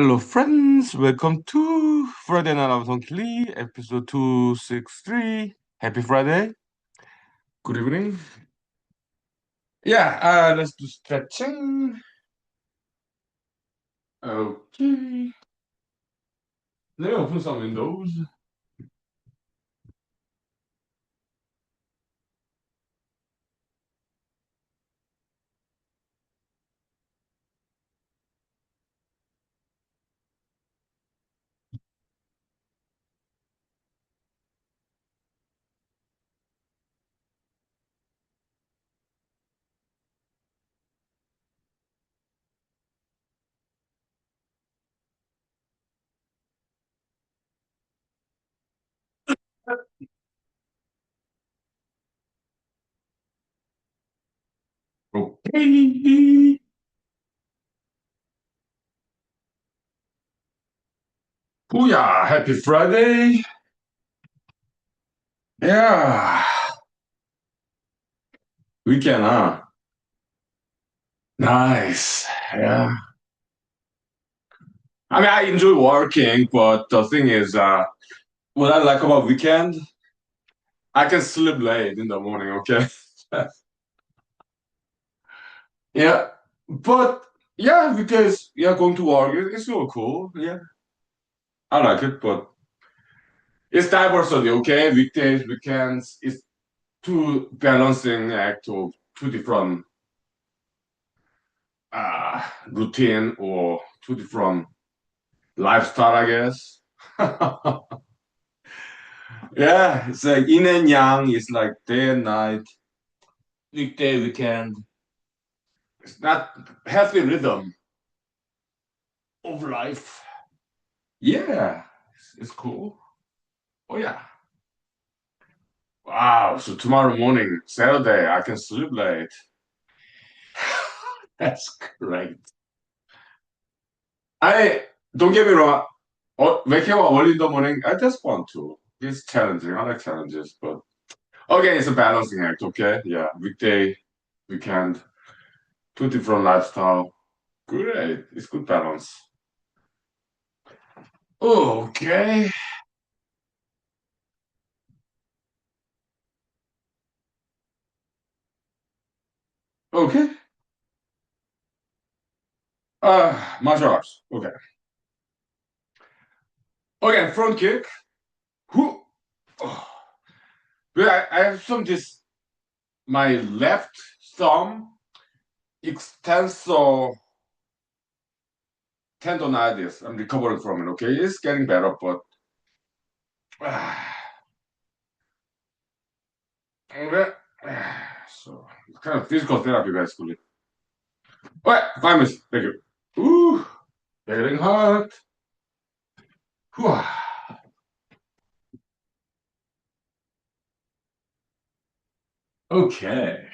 Hello, friends. Welcome to Friday Night of Huhnkie, episode 263. Happy Friday. Good evening. Yeah, let's do stretching. Okay. Let me open some windows. Okay. Booyah. Happy Friday. Yeah. Weekend, huh? Nice. Yeah. I mean, I enjoy working, but the thing is, what I like about weekend, I can sleep late in the morning, okay? Yeah, but yeah, because yeah, going to work it's so cool. Yeah, I like it, but it's diversity. Okay, weekdays, weekends, it's two balancing act of two different routine or two different lifestyle, I guess. Yeah, it's like yin and yang. It's like day and night, weekday, weekend. It's not healthy rhythm of life. Yeah, it's cool. Oh yeah. Wow, so tomorrow morning, Saturday, I can sleep late. That's great. I don't get me wrong. Waking up early in the morning, I just want to. It's challenging. I like challenges, but again, it's a balancing act. Okay, yeah, weekday, weekend, two different lifestyle. Great, it's good balance. Okay, okay. Martial arts. Okay, okay. Front kick. Who? Oh. Well, I have some this. My left thumb extensor tendonitis. I'm recovering from it. Okay, it's getting better, but okay. So it's kind of physical therapy, basically. All right, 5 minutes. Thank you. Ooh, getting hot. Whew. Okay.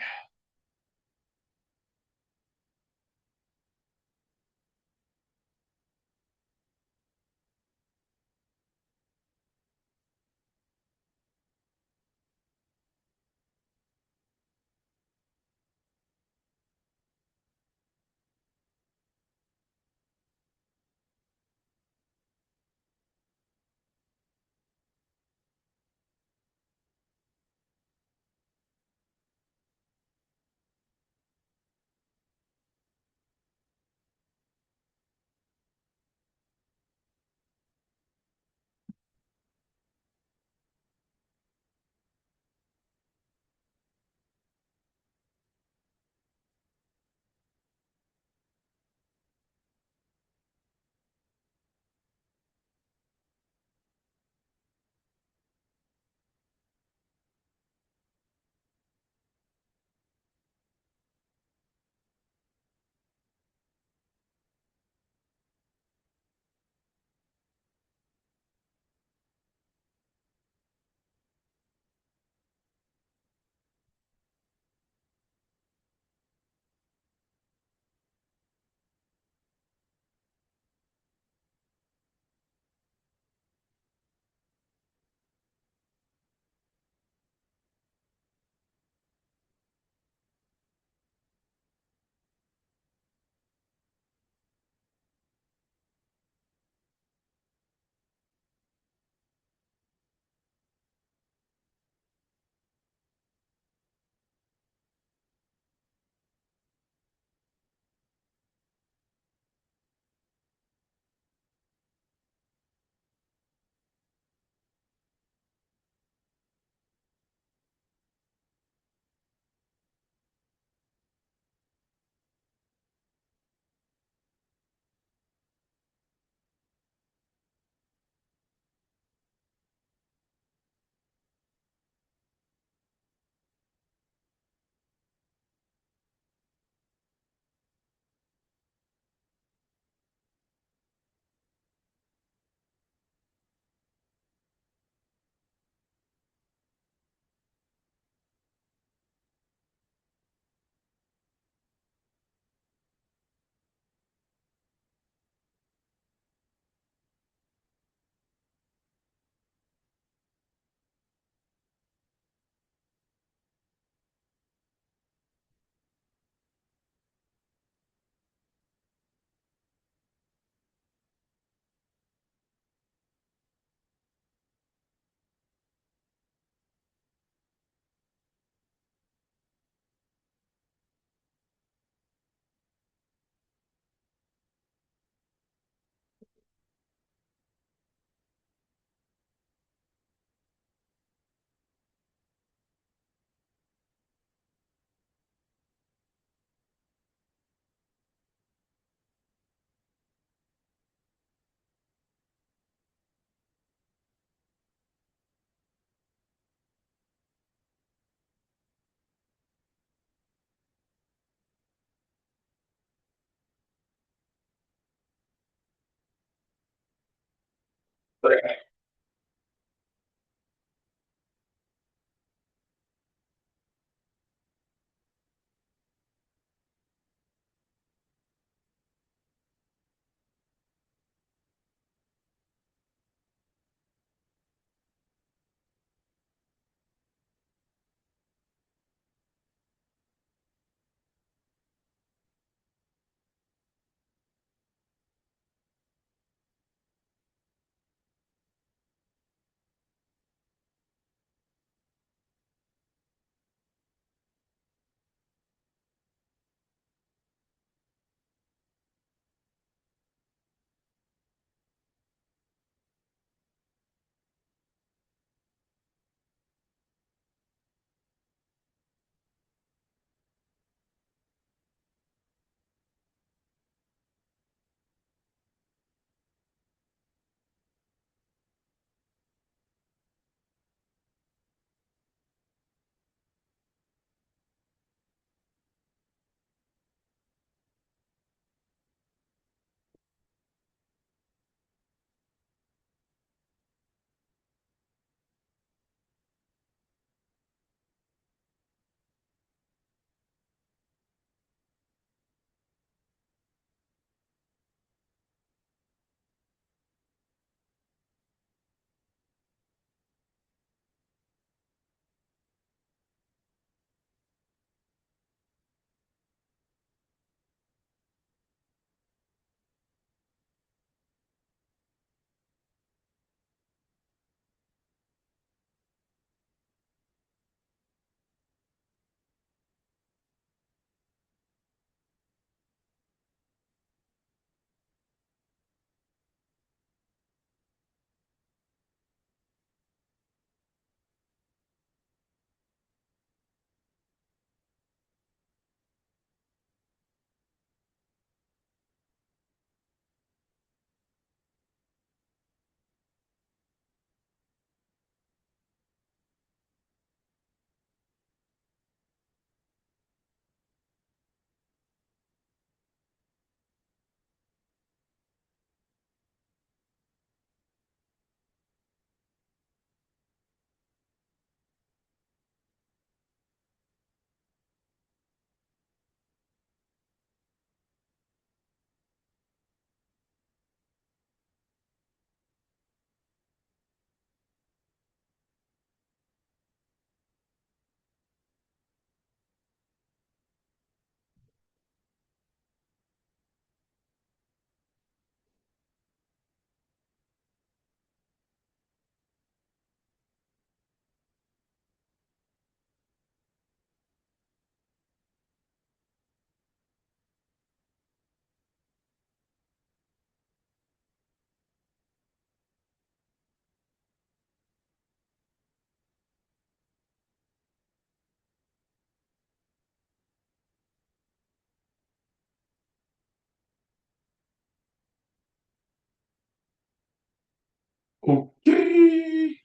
Okay,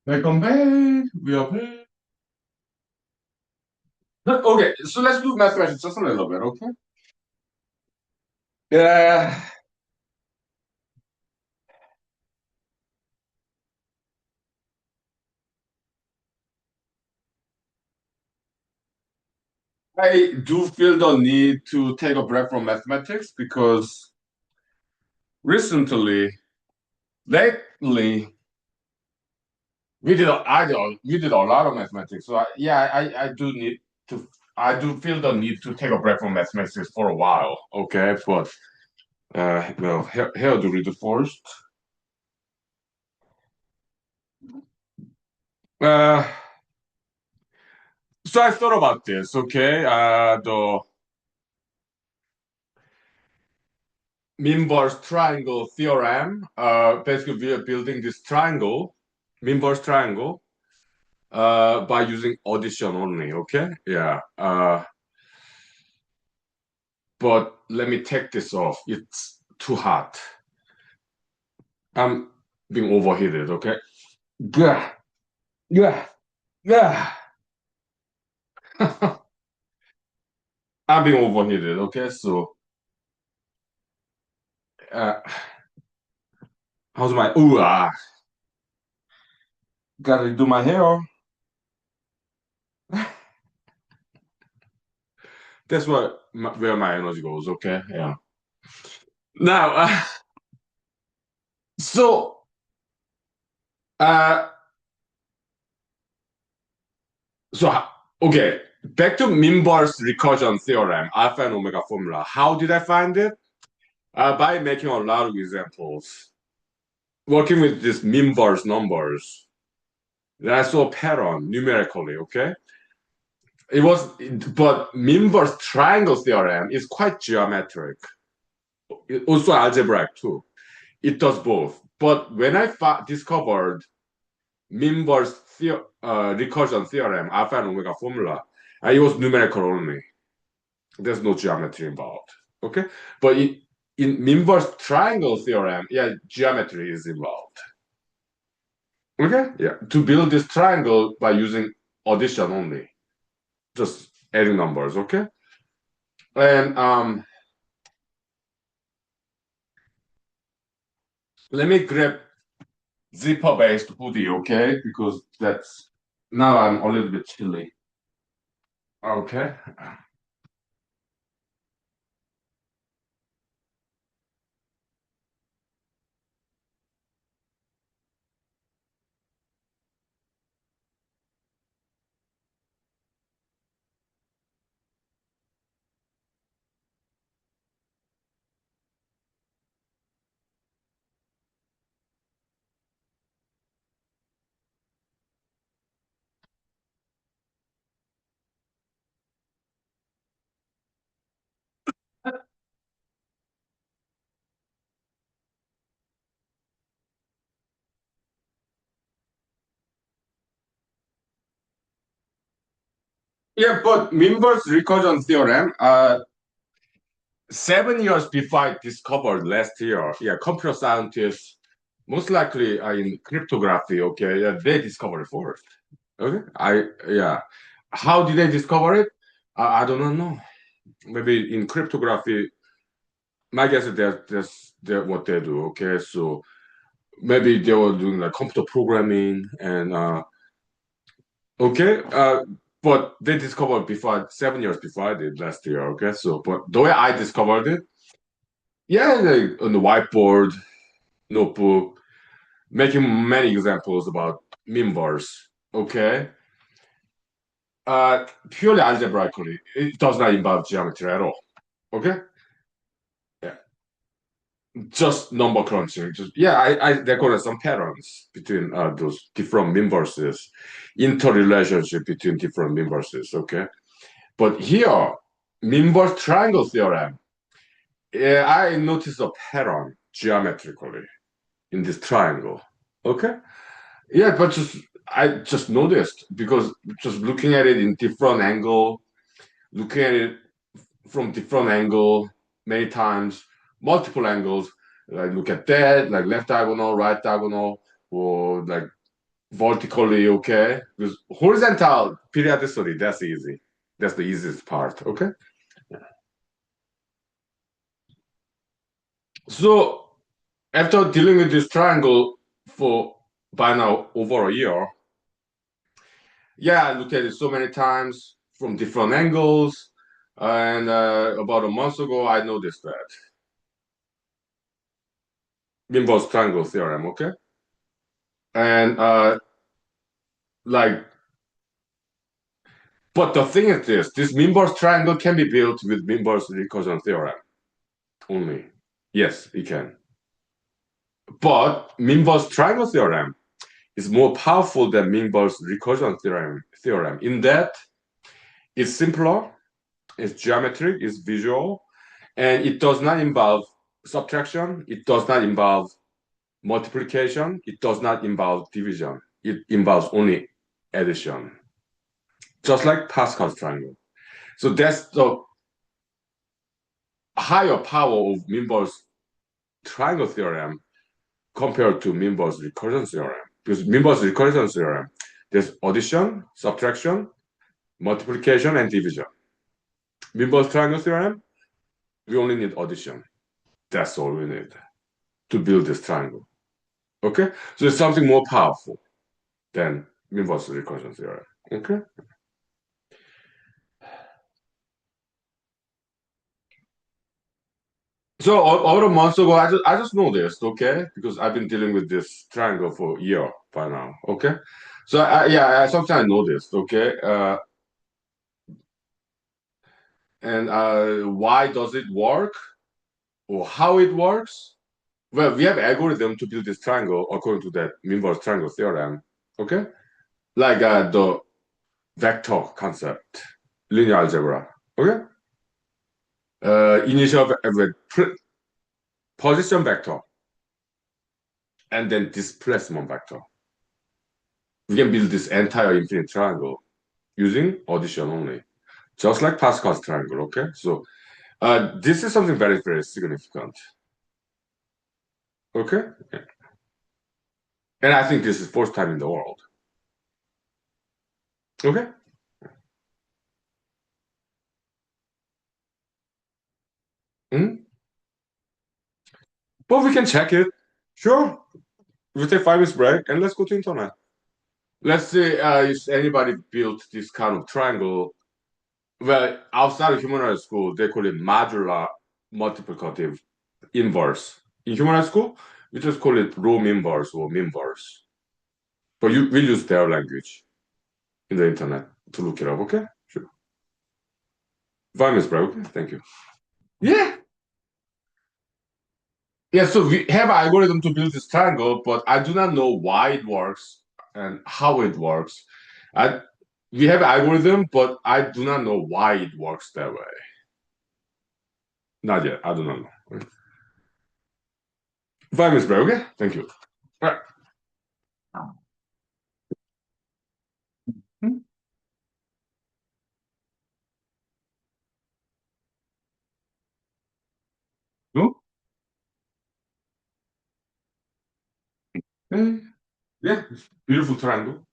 welcome back. We are back. Okay, so let's do mathematics just a little bit, okay? Uh, I do feel the need to take a break from mathematics because recently, lately, we did a lot of mathematics. So I do need to, I do feel the need to take a break from mathematics for a while, okay? But well, here to read the first. Uh, so I thought about this, okay? The Minbor's triangle theorem. Basically, we are building this triangle, Minbor's triangle, by using addition only, okay? Yeah. But let me take this off. It's too hot. I'm being overheated, okay? Gah, gah, gah. I'm being overheated, okay? So how's my gotta do my hair. That's where my energy goes. Okay, yeah. Now, so uh, so okay, back to Minber's recursion theorem, alpha and omega formula. How did I find it? By making a lot of examples, working with these Minber's numbers. Then I saw a pattern numerically. Okay, it was, but Minber's triangle theorem is quite geometric, also algebraic too. It does both. But when I discovered Minber's recursion theorem, alpha and omega formula, it was numerical only. There's no geometry involved. Okay, but in Minber's triangle theorem, yeah, geometry is involved. Okay, yeah, to build this triangle by using addition only, just adding numbers. Okay, and let me grab zipper-based hoodie, okay, because that's now I'm a little bit chilly. Okay. Yeah, but Minber's recursion theorem, 7 years before I discovered last year, yeah, computer scientists, most likely in cryptography, okay, yeah, they discovered it first. Okay, yeah. How did they discover it? I do not know. Maybe in cryptography, my guess is that's what they do. Okay, so maybe they were doing like computer programming and okay, but they discovered before 7 years before I did last year. Okay, so but the way I discovered it, yeah, like on the whiteboard, notebook, making many examples about members. Okay, purely algebraically, it does not involve geometry at all. Okay, yeah, just number crunching. Just yeah, I recorded some patterns between those different memberses, interrelationship between different memberses. Okay. But here, Minber's triangle theorem, yeah, I noticed a pattern geometrically in this triangle. Okay? Yeah, but I just noticed because just looking at it in different angle, looking at it from different angle many times, multiple angles, like look at that, like left diagonal, right diagonal, or like vertically, okay? Because horizontal periodicity, that's easy. That's the easiest part, okay? So after dealing with this triangle for by now over a year, yeah, I looked at it so many times from different angles, and about a month ago, I noticed that Minber's triangle theorem. Okay, and like, but the thing is this Minber's triangle can be built with Minber's recursion theorem only. Yes, it can. But Minber's triangle theorem is more powerful than Minber's recursion theorem in that it's simpler, it's geometric, it's visual, and it does not involve subtraction, it does not involve multiplication, it does not involve division. It involves only addition, just like Pascal's triangle. So that's the higher power of Minber's triangle theorem compared to Minber's recursion theorem. Because Minber's recursion theorem, there's addition, subtraction, multiplication, and division. Minber's triangle theorem, we only need addition. That's all we need to build this triangle. Okay? So it's something more powerful than universal recursion theorem. Okay? So over a month ago, I just noticed, okay, because I've been dealing with this triangle for a year by now, okay. So yeah, sometimes I noticed, okay, and why does it work or how it works? Well, we have algorithm to build this triangle according to that inverse triangle theorem, okay, like the vector concept, linear algebra, okay. Initial position vector and then displacement vector. We can build this entire infinite triangle using addition only, just like Pascal's triangle. Okay, so this is something very, very significant. Okay, and I think this is first time in the world. Okay, Mhm. But we can check it. Sure, we take 5 minutes break and let's go to internet. Let's see if anybody built this kind of triangle. Well, outside of human school, they call it modular multiplicative inverse. In human school, we just call it Rho inverse or inverse. But you will use their language in the internet to look it up, okay? Sure. 5 minutes break, okay? Thank you. Yeah. Yeah, so we have algorithm to build this triangle, but I do not know why it works and how it works. I we have algorithm, but I do not know why it works that way. Not yet. I do not know. Okay. 5 minutes break, okay? Thank you. All right. Hmm? No? Eh, yeah, beautiful triangle.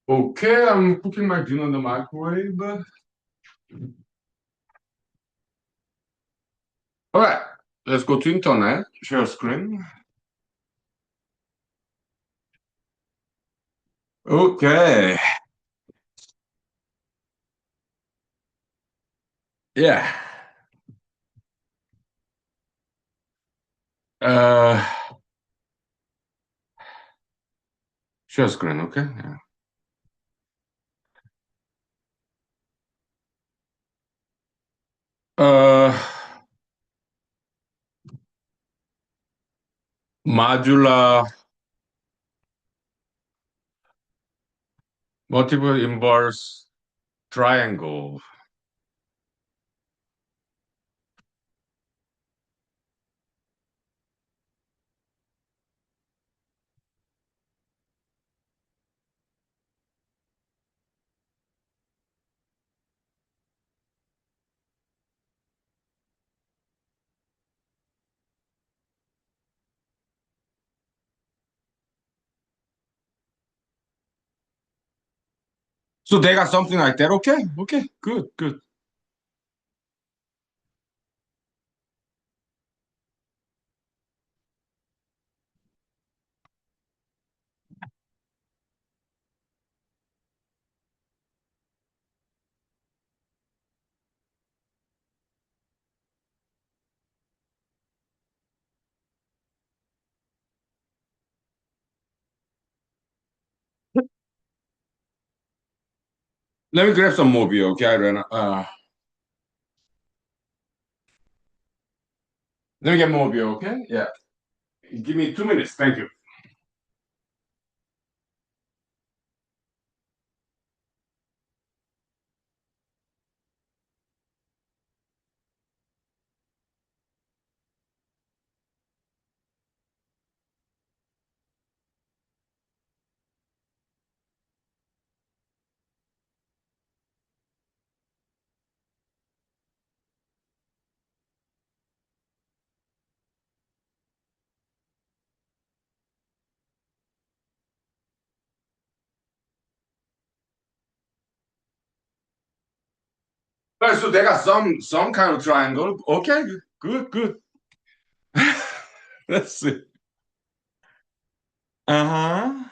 Okay, I'm cooking my dinner in the microwave. All right, let's go to internet, share screen. Okay, yeah. Uh, Share screen, okay? Yeah. Uh, Modular multiple inverse triangle. So they got something like that. Okay, okay, good, good. Let me grab some more beer, okay, Irena? Let me get more beer, okay? Yeah. Give me 2 minutes. Thank you. All right, so they got some kind of triangle. Okay, good, good. Let's see. Uh-huh.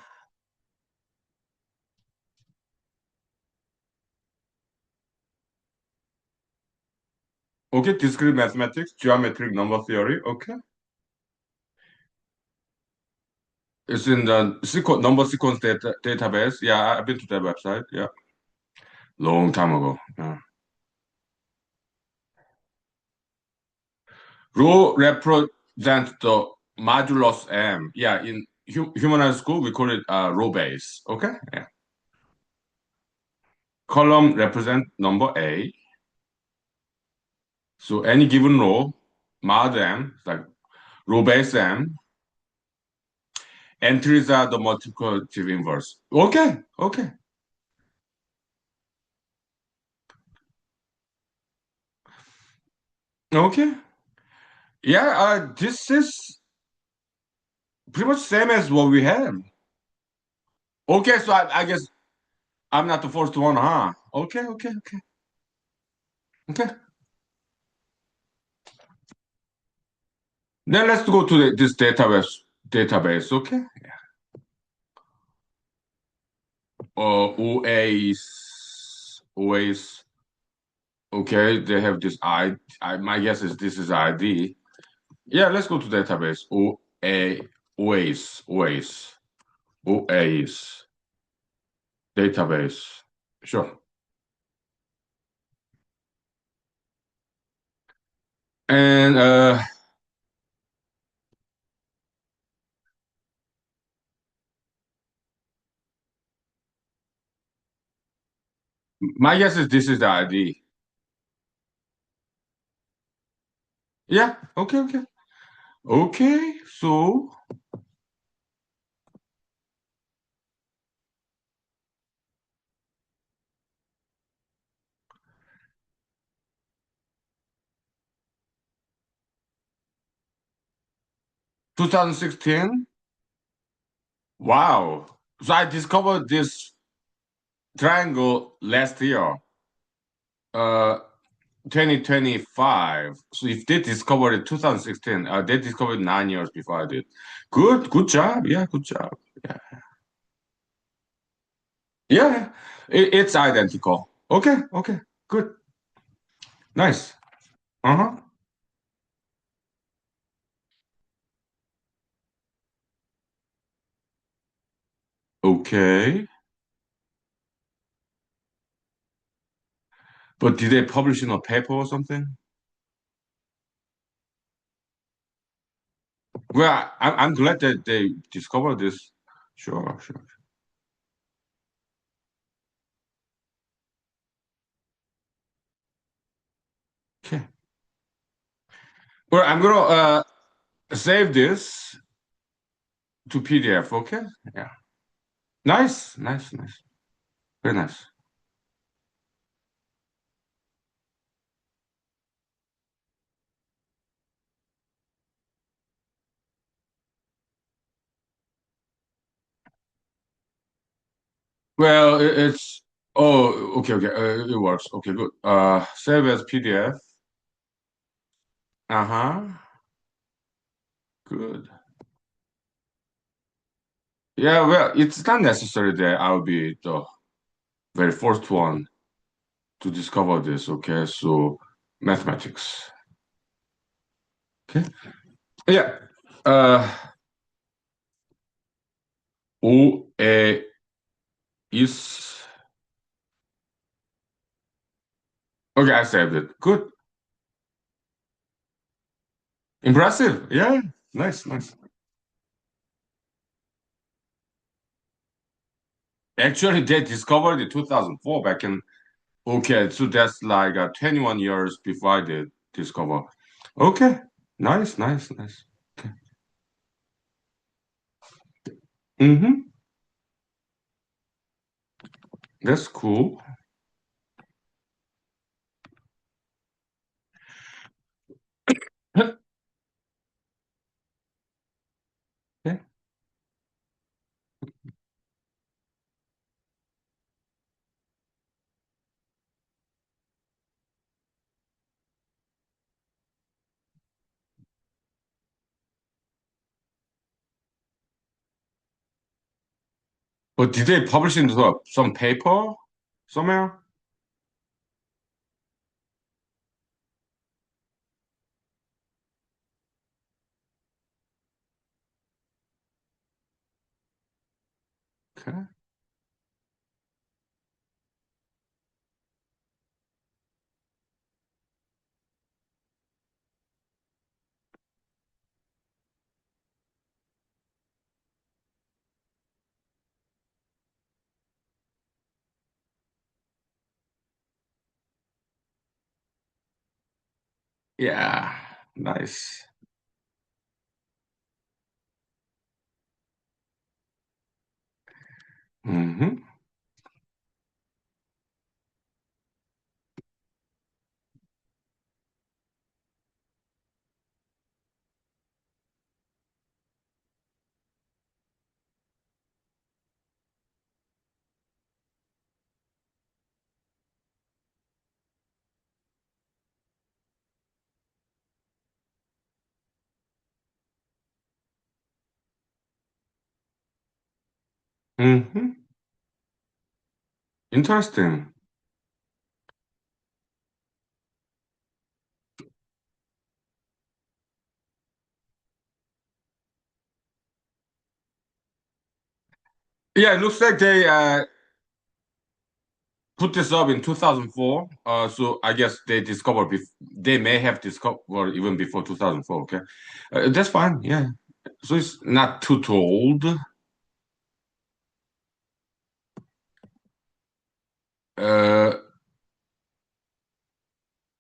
Okay, discrete mathematics, geometric number theory. Okay. It's in the number sequence database. Yeah, I've been to that website. Yeah, long time ago. Yeah. Rho represents the modulus M. Yeah, in humanized school, we call it rho base. Okay. Yeah. Column represent number A. So any given row, mod M, like row base M, entries are the multiplicative inverse. Okay, okay, okay. Yeah, this is pretty much same as what we have. Okay, so I guess I'm not the first one, huh? Okay, okay, okay, okay. Then let's go to this database, okay? OA's, okay, they have this my guess is this is ID. Yeah, let's go to database. OA's database. Sure. And my guess is this is the ID. Yeah, okay, okay. Okay, so 2016. Wow. So I discovered this triangle last year, uh, 2025. So if they discovered it 2016, they discovered 9 years before I did. Good job. Yeah, good job. Yeah, yeah, it's identical. Okay, good, nice. Uh-huh. Okay, but did they publish in a paper or something? Well, I'm glad that they discovered this. Sure. Okay. Well, I'm gonna save this to PDF. Okay. Yeah. Nice. Very nice. Well, it's okay. It works. Okay, good. Save as PDF. Uh-huh. Good. Yeah, well, it's not necessary that I'll be the very first one to discover this. Okay, so mathematics. Okay. Yeah. Uh, O A is okay. I saved it. Good. Impressive. Yeah. Nice. Actually, they discovered in 2004 back in. Okay, so that's like 21 years before I did discover. Okay, nice. Okay. Mm-hmm. That's cool. Okay. But did they publish in some paper somewhere? Okay. Yeah, nice. Mm-hmm. Mm-hmm. Interesting. Yeah, it looks like they put this up in 2004. So I guess they may have discovered even before 2004. Okay, that's fine. Yeah, so it's not too old. Uh,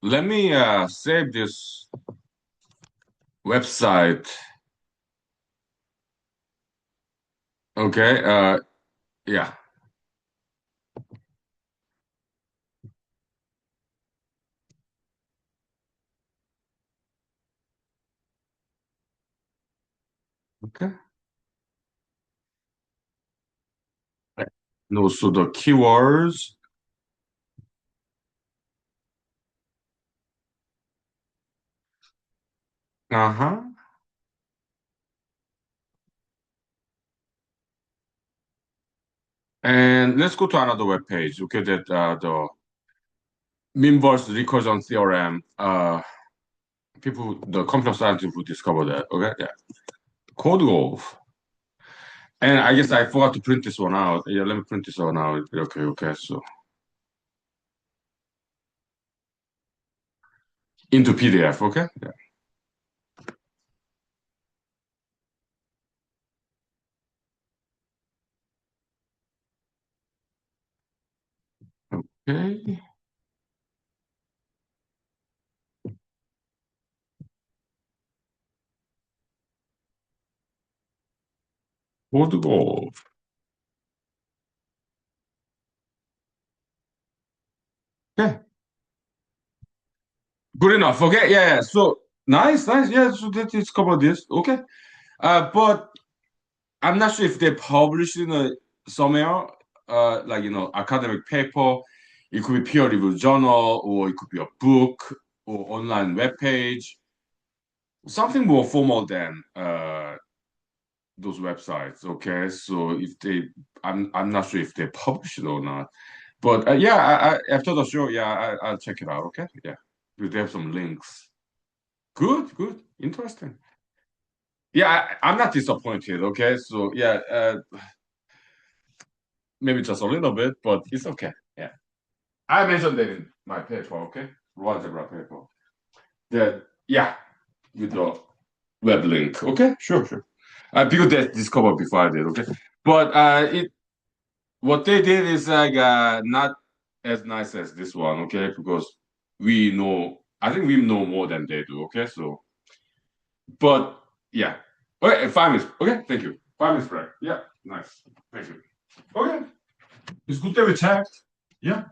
Let me save this website. Okay. Yeah. Okay. No, so the keywords. Uh-huh. And let's go to another web page. Okay, that the inverse recursion theorem. People, the computer scientists who discovered that. Okay, yeah. Code Golf. And I guess I forgot to print this one out. Yeah, let me print this one out. Okay, okay. So into PDF. Okay. Yeah. Okay. Code Golf. Okay. Good enough. Okay. Yeah. Yeah. So nice, nice. Yeah. So that is cover this. Okay. But I'm not sure if they published in a somewhere, like academic paper. It could be peer-reviewed journal, or it could be a book or online web page. Something more formal than those websites. Okay, so if they, I'm not sure if they publish it or not. But yeah, after the show, yeah, I'll check it out. Okay, yeah, they have some links. Good, good, interesting. Yeah, I'm not disappointed. Okay, so yeah, maybe just a little bit, but it's okay. Yeah. I mentioned that in my paper, okay? Raw algebra paper. That, yeah, with the web link. Okay, sure, sure. Because they discovered before I did, okay? But what they did is like not as nice as this one, okay? Because I think we know more than they do, okay? So, but yeah. Okay, 5 minutes. Okay, thank you. 5 minutes break. Yeah, nice. Thank you. Okay, it's good that we checked. Yeah.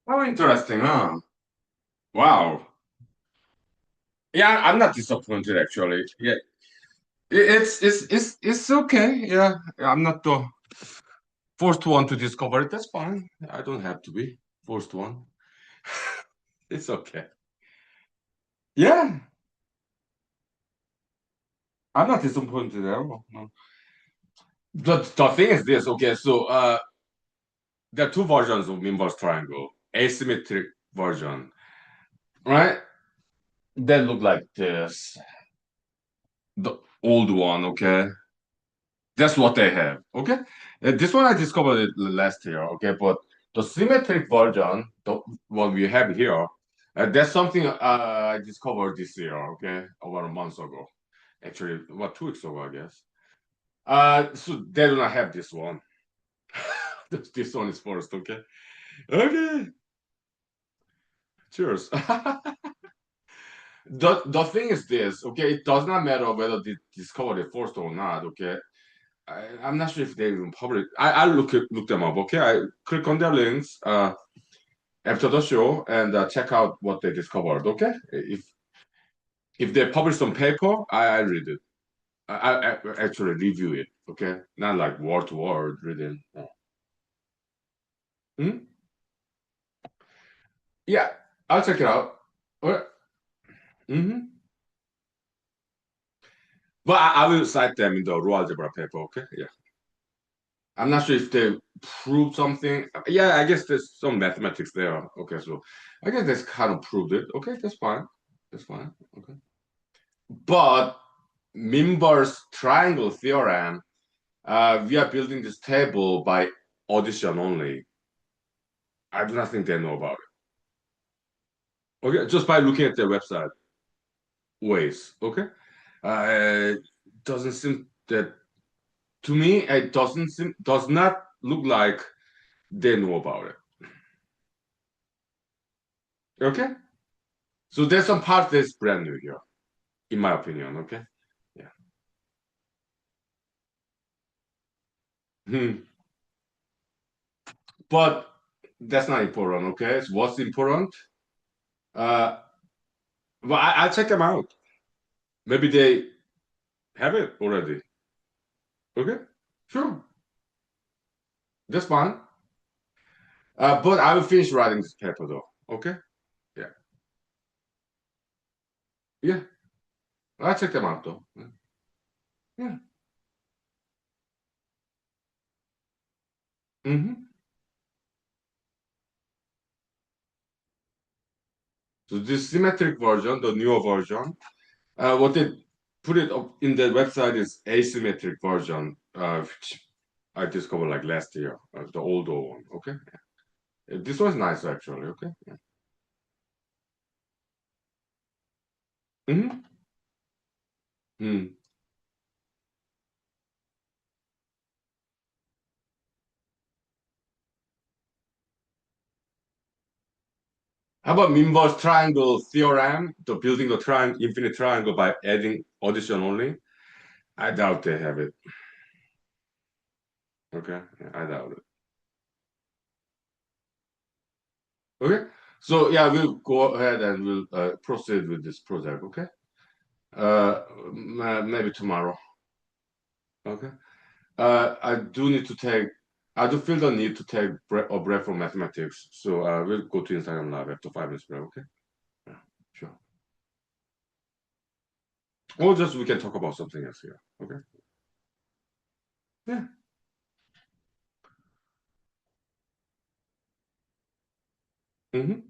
How interesting, huh? Wow. Yeah, I'm not disappointed actually. Yeah, it's okay. Yeah, I'm not the first one to discover it. That's fine. I don't have to be first one. It's okay. Yeah, I'm not disappointed at all. No. The thing is this. Okay, so there are two versions of inverse triangle. Asymmetric version, right? They look like this. The old one, okay? That's what they have, okay? This one I discovered it last year, okay? But the symmetric version, the what we have here, that's something I discovered this year, okay? About a month ago. Actually, about 2 weeks ago, I guess. So they do not have this one. This one is first, okay? Okay, cheers. The thing is this, okay? It does not matter whether they discovered it first or not, okay? I'm not sure if they even publish. I'll look them up. Okay, I click on their links after the show and check out what they discovered. Okay, if they publish some paper, I read it. I actually review it. Okay, not like word to word reading. Hmm? Yeah, I'll check it out. Okay. Hmm. But I will cite them in the raw algebra paper. Okay, yeah. I'm not sure if they proved something. Yeah, I guess there's some mathematics there. Okay, so I guess that's kind of proved it. Okay, that's fine. That's fine. Okay. But Minber's triangle theorem, we are building this table by audition only. I do not think they know about it. Okay, just by looking at their website ways. Okay, doesn't seem that to me. It does not look like they know about it. Okay, so there's some part that's brand new here, in my opinion. Okay, yeah. Hmm. But that's not important. Okay, so what's important? Uh, well, I'll check them out. Maybe they have it already. Okay, sure, that's fine. But I will finish writing this paper though. Okay, yeah, yeah. I'll check them out though. Yeah. Hmm. So this symmetric version, the newer version, what they put it up in the website is asymmetric version, which I discovered like last year, the older one. Okay, this one's nice actually. Okay. Yeah. Hmm. Hmm. How about Minber's triangle theorem, the building a triangle, infinite triangle by adding addition only? I doubt they have it. Okay, yeah, I doubt it. Okay, so yeah, we'll go ahead and we'll proceed with this project. Okay, maybe tomorrow. Okay, I do need to take. I do feel the need to take a break from mathematics, so we'll go to Instagram Lab after 5 minutes break. Okay, yeah, sure. Or just we can talk about something else here. Okay, yeah. Mm-hmm.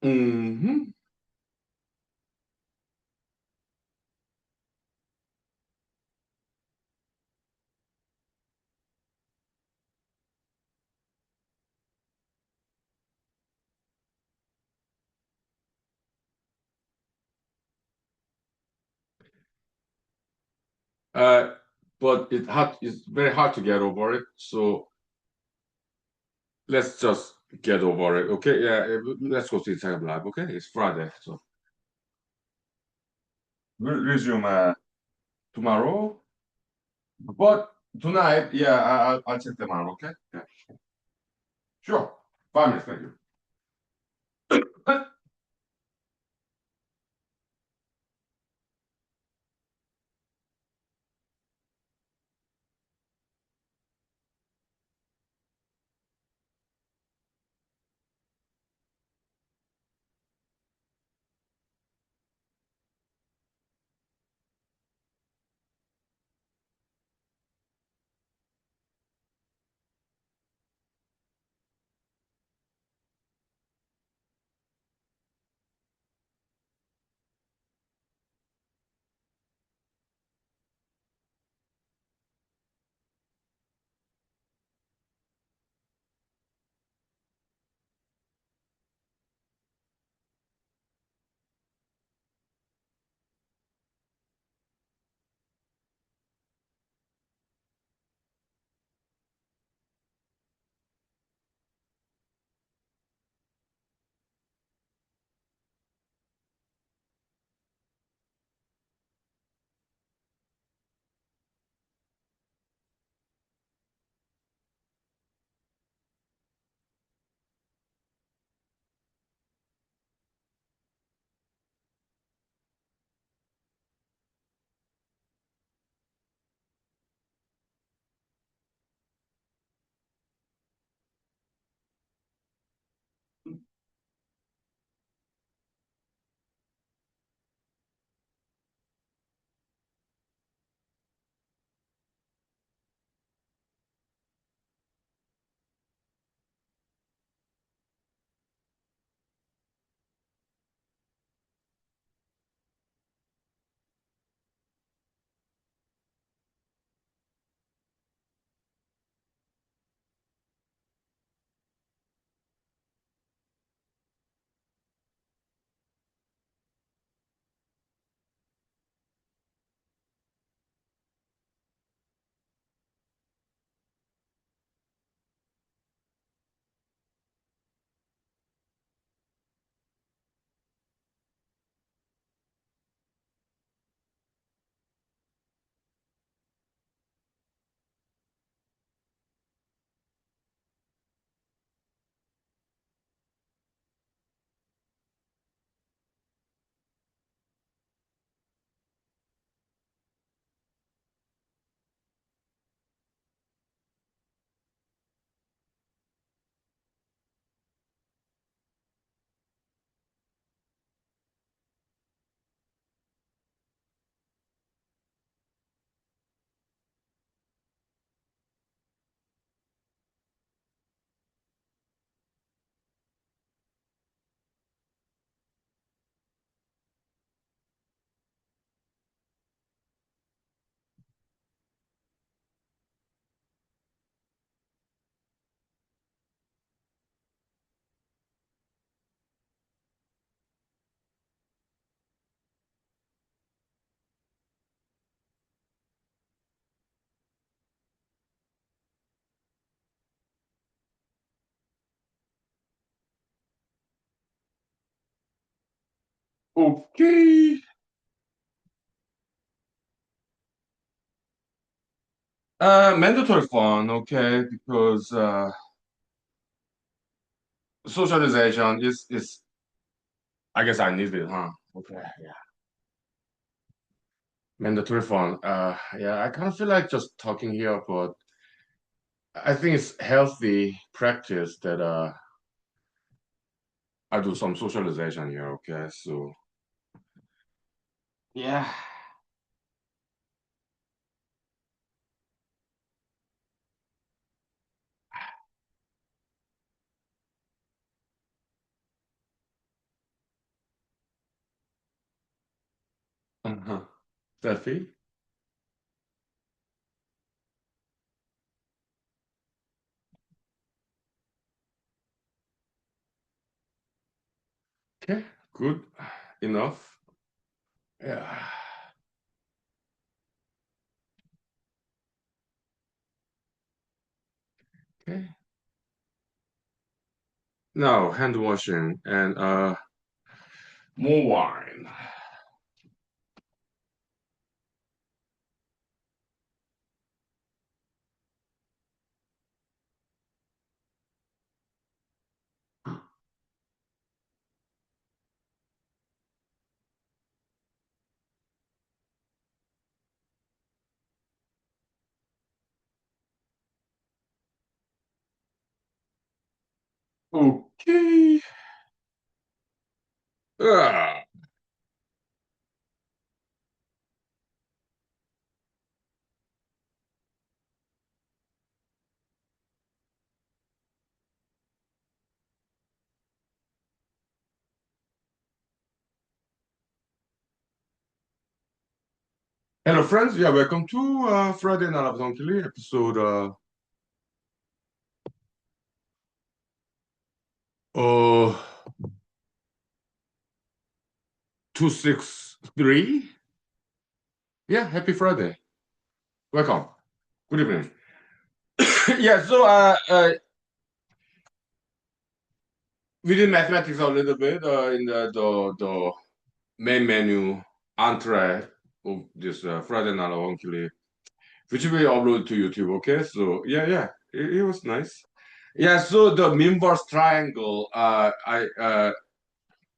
Mm-hmm. but it's very hard to get over it. So let's just get over it. Okay, yeah, let's go to Instagram Live. Okay, it's Friday, so we'll resume tomorrow. But tonight, yeah, I'll check them out. Okay, yeah, sure. 5 minutes, thank you. Okay. Mandatory fun, okay, because socialization is I guess I need it, huh? Okay, yeah. Mandatory fun. Yeah, I kind of feel like just talking here, but I think it's healthy practice that I do some socialization here, okay? So yeah. Uh-huh. Selfie. Okay, good. Enough. Yeah. Okay. Now hand washing and more wine. Okay. Ah. Hello, friends. Yeah, welcome to Friday Night of Huhnkie episode uh 263. Yeah, happy Friday. Welcome. Good evening. Yeah, so we did mathematics a little bit in the main menu entree of this Friday Night of Huhnkie, which we upload to YouTube. Okay, so yeah, it was nice. Yeah, so the inverse triangle, I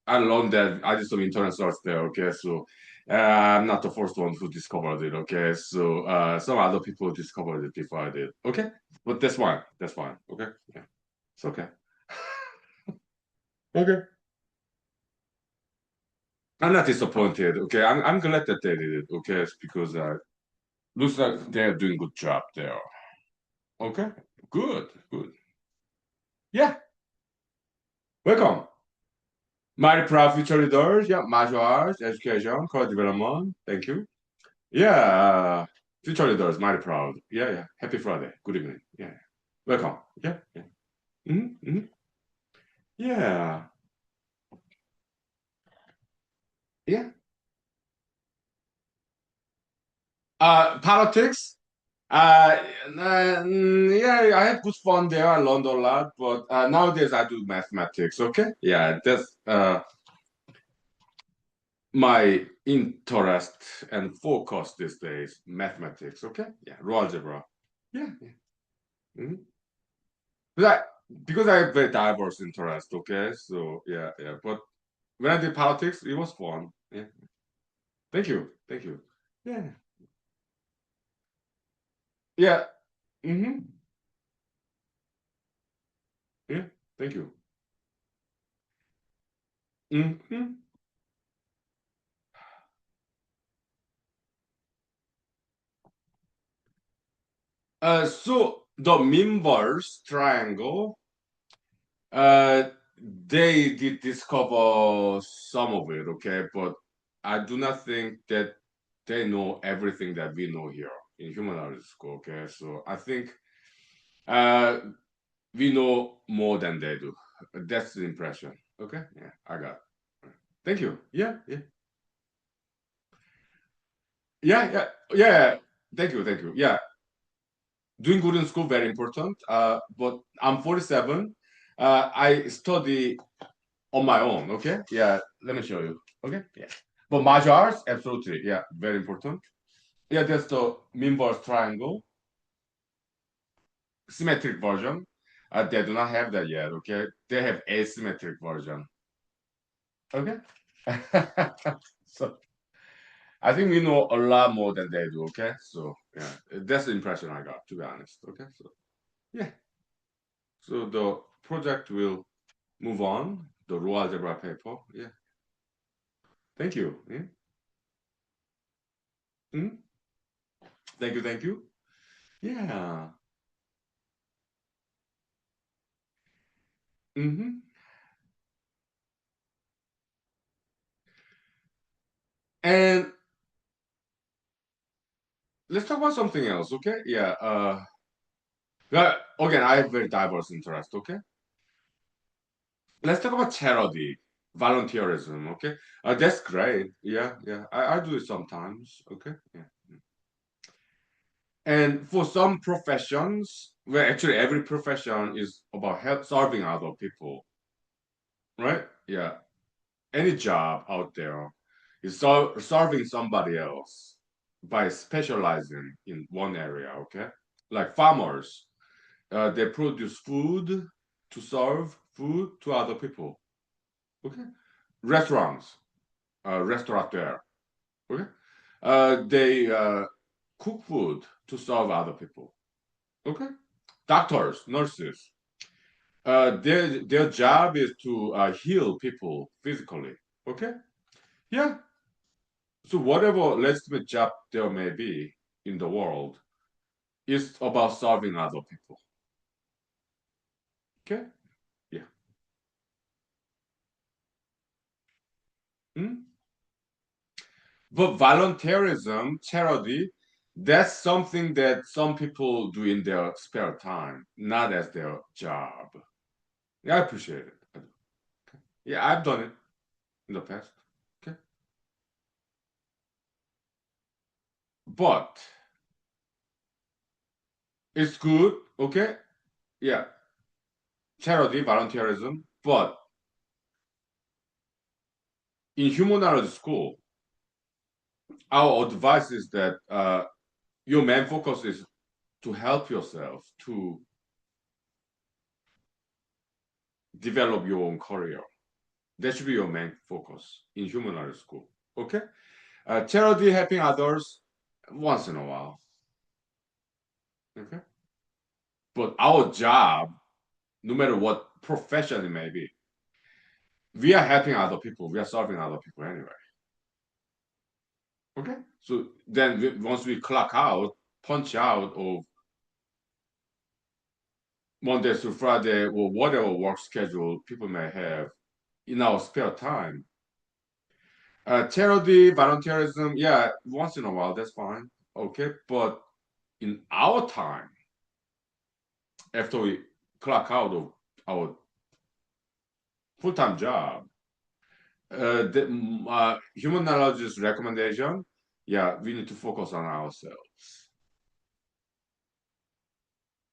learned that I did some internet search there. Okay, so I'm not the first one who discovered it. Okay, so some other people discovered it before I did. Okay, but that's fine. That's fine. Okay, yeah, it's okay. Okay, I'm not disappointed. Okay, I'm glad that they did it. Okay, it's because looks like they're doing good job there. Okay, good, good. Yeah, welcome. My proud future leaders. Yeah, martial arts, education, core development. Thank you. Yeah, future leaders, mighty proud. Yeah. Happy Friday. Good evening. Yeah. Welcome. Yeah. Hmm. Yeah. Yeah. Politics. Uh, yeah, I had good fun there. I learned a lot, but nowadays I do mathematics. Okay. Yeah, that's my interest and focus these days. Mathematics. Okay. Yeah. Raw algebra. Yeah. Mhm. Because because I have very diverse interest. Okay. So yeah. But when I did politics, it was fun. Yeah. Thank you. Thank you. Yeah. Yeah. Mm-hmm. Yeah. Thank you. Mm-hmm. So the Minverse triangle, uh, they did discover some of it, okay, but I do not think that they know everything that we know here in human school, okay. So I think uh, we know more than they do. That's the impression. Okay. Yeah, I got. Thank you. Yeah. Yeah. Thank you. Yeah, doing good in school very important. But I'm 47. I study on my own. Okay. Yeah. Let me show you. Okay. Yeah. But martial arts, absolutely. Yeah, very important. Yeah, that's the inverse triangle, symmetric version. They do not have that yet. Okay. They have asymmetric version. Okay. So I think we know a lot more than they do. Okay. So yeah, that's the impression I got. To be honest. Okay. So yeah. So the project will move on. The raw algebra paper. Yeah. Thank you. Yeah. Mhm. Thank you. Thank you. Yeah. Hmm. And let's talk about something else. Okay. Yeah. Again, I have very diverse interest. Okay. Let's talk about charity, volunteerism. Okay. That's great. Yeah. I do it sometimes. Okay. Yeah. And for some professions, well, actually, every profession is about help serving other people, right? Yeah. Any job out there is serving somebody else by specializing in one area, okay? Like farmers, they produce food to serve food to other people, okay? Restaurants, restaurateur, okay? They cook food to serve other people, okay? Doctors, nurses, their job is to heal people physically, okay? Yeah. So whatever legitimate job there may be in the world, it's about serving other people. Okay? Yeah. Hmm? But volunteerism, charity, that's something that some people do in their spare time, not as their job. Yeah, I appreciate it. Yeah, I've done it in the past. Okay. But it's good, okay? Yeah, charity, volunteerism. But in human knowledge school, our advice is that your main focus is to help yourself to develop your own career. That should be your main focus in human knowledge school. Okay? Charity helping others once in a while. Okay? But our job, no matter what profession it may be, we are helping other people. We are serving other people anyway. Okay? So then once we clock out, punch out of Monday through Friday or whatever work schedule people may have in our spare time, charity, volunteerism, yeah, once in a while, that's fine. Okay, but in our time, after we clock out of our full-time job, human knowledge's recommendation, yeah, we need to focus on ourselves.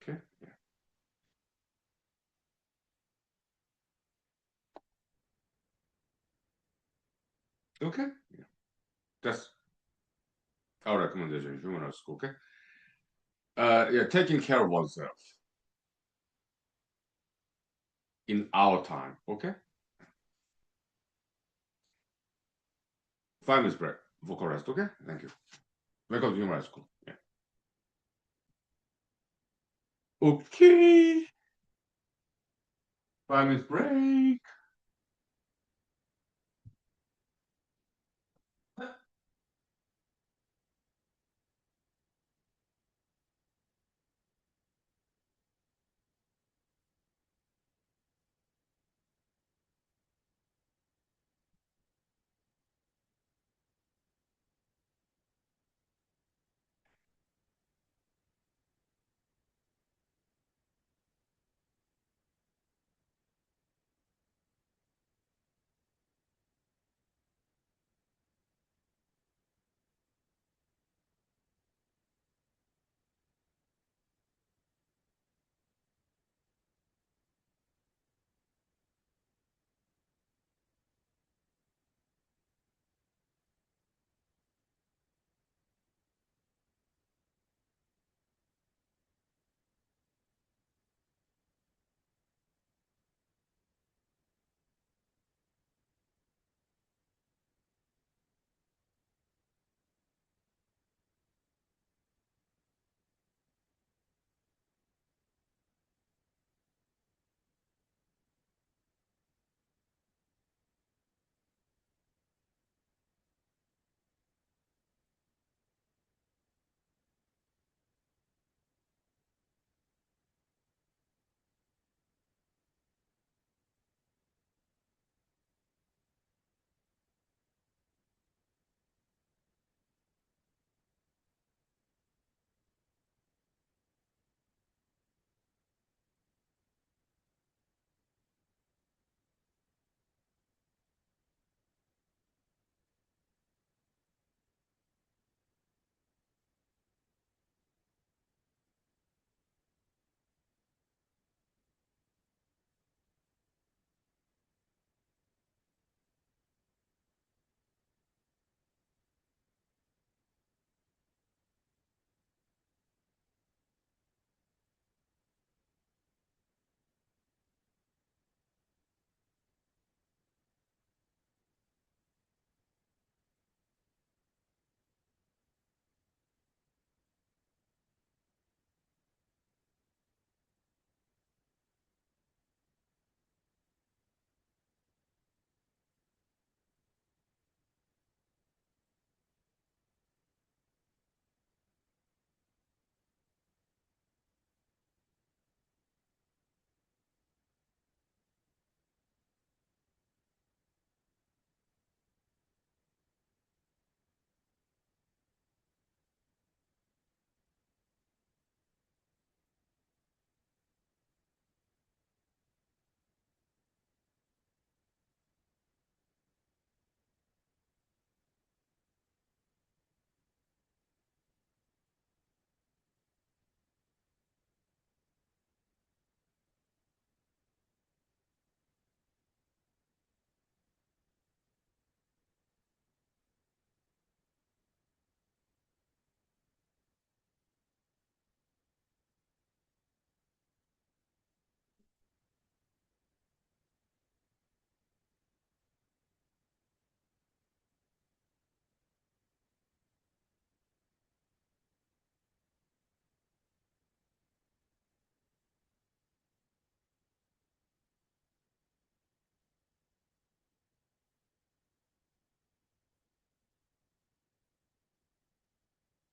Okay, okay, yeah. That's our recommendation, human knowledge school. Okay, yeah, taking care of oneself in our time. Okay, 5 minutes break, vocal rest. Okay, thank you. Welcome to human knowledge school. Yeah. Okay, 5 minutes break.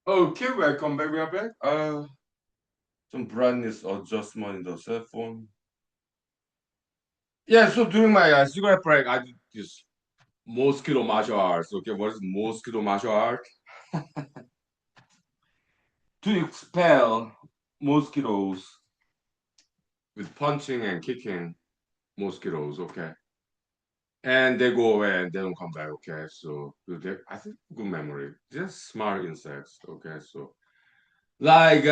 Okay, welcome back. We are back. Some brightness adjustment in the cell phone. Yeah, so during my cigarette break, I did this mosquito martial arts. Okay, what is mosquito martial art? To expel mosquitoes with punching and kicking mosquitoes. Okay, and they go away and they don't come back. Okay, so I think good memory. Just smart insects. Okay, so like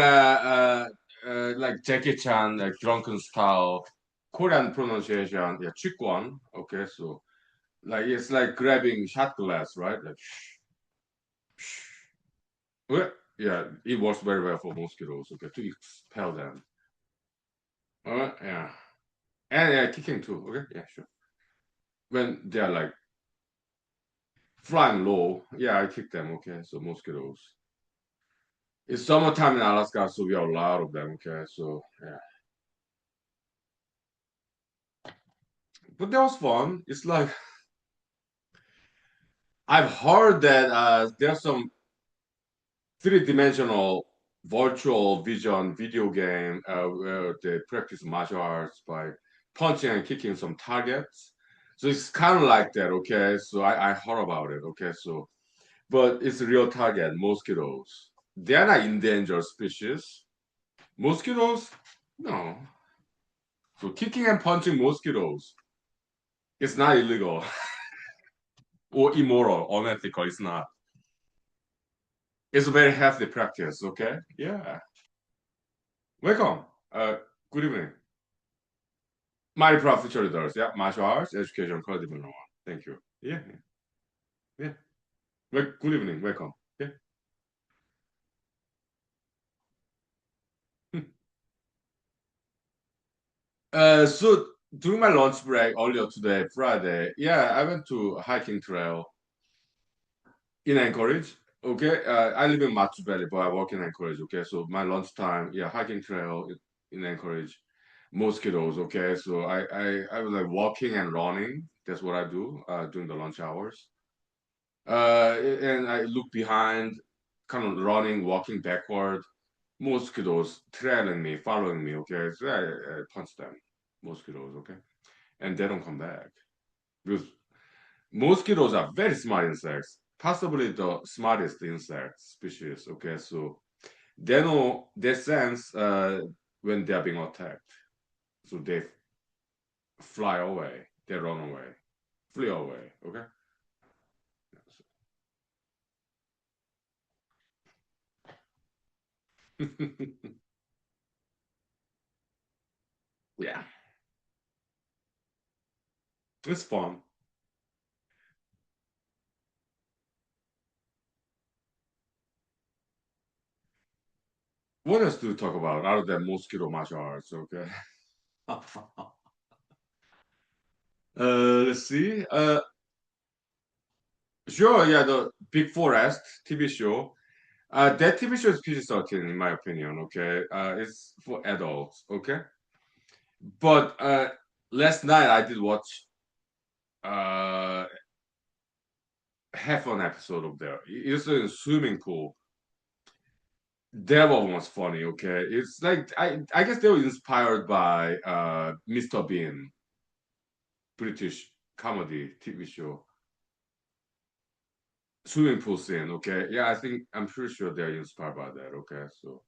like Jackie Chan, like drunken style, Korean pronunciation, yeah, chikwon. Okay, so like it's like grabbing shot glass, right? Like, well, yeah, it works very well for mosquitoes. Okay, to expel them. Yeah, and yeah, kicking too. Okay, yeah, sure. When they're like flying low, yeah, I kick them. Okay, so mosquitoes. It's summertime in Alaska, so we have a lot of them. Okay, so yeah, but that was fun. It's like I've heard that there's some three-dimensional virtual vision video game where they practice martial arts by punching and kicking some targets. So it's kind of like that, okay? So I heard about it, okay? So, but it's a real target, mosquitoes. They are not endangered species. Mosquitoes? No. So kicking and punching mosquitoes, it's not illegal or immoral, unethical. It's not. It's a very healthy practice, okay? Yeah. Welcome. Good evening. My professor does, yeah, martial arts, education, credit one. Thank you. Yeah, yeah. Well, good evening, welcome. Yeah. So during my lunch break earlier today, Friday, yeah, I went to hiking trail in Anchorage. Okay, I live in Matsu Valley, but I work in Anchorage. Okay, so my lunchtime, yeah, hiking trail in Anchorage, mosquitoes. Okay, so I was like walking and running. That's what I do during the lunch hours. And I look behind, kind of running, walking backward. Mosquitoes trailing me, following me. Okay, so I punch them. Mosquitoes. Okay, and they don't come back because mosquitoes are very smart insects, possibly the smartest insect species. Okay, so they know they sense when they are being attacked, so they fly away, they run away, flee away. Okay. Yeah, it's fun. What else to talk about other than mosquito martial arts? Okay. Let's see. Sure, yeah, the Big Forest TV show. That TV show is PG-13 in my opinion. Okay, it's for adults. Okay, but last night I did watch uh half an episode of there. It's a swimming pool. That one was funny. Okay, it's like I guess they were inspired by Mr. Bean, British comedy TV show. Swimming pool scene. Okay, yeah, I think I'm pretty sure they're inspired by that. Okay, so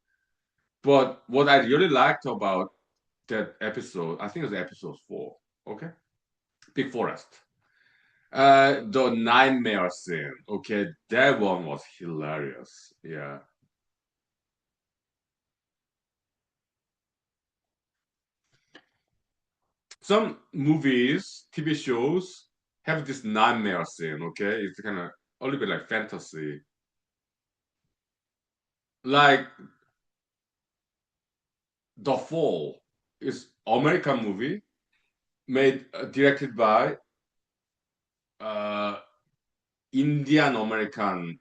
but what I really liked about that episode, I think it was episode 4. Okay, Big Forest. The nightmare scene. Okay, that one was hilarious. Yeah, some movies, TV shows have this nightmare scene. Okay, it's kind of a little bit like fantasy. Like The Fall is American movie made directed by uh Indian American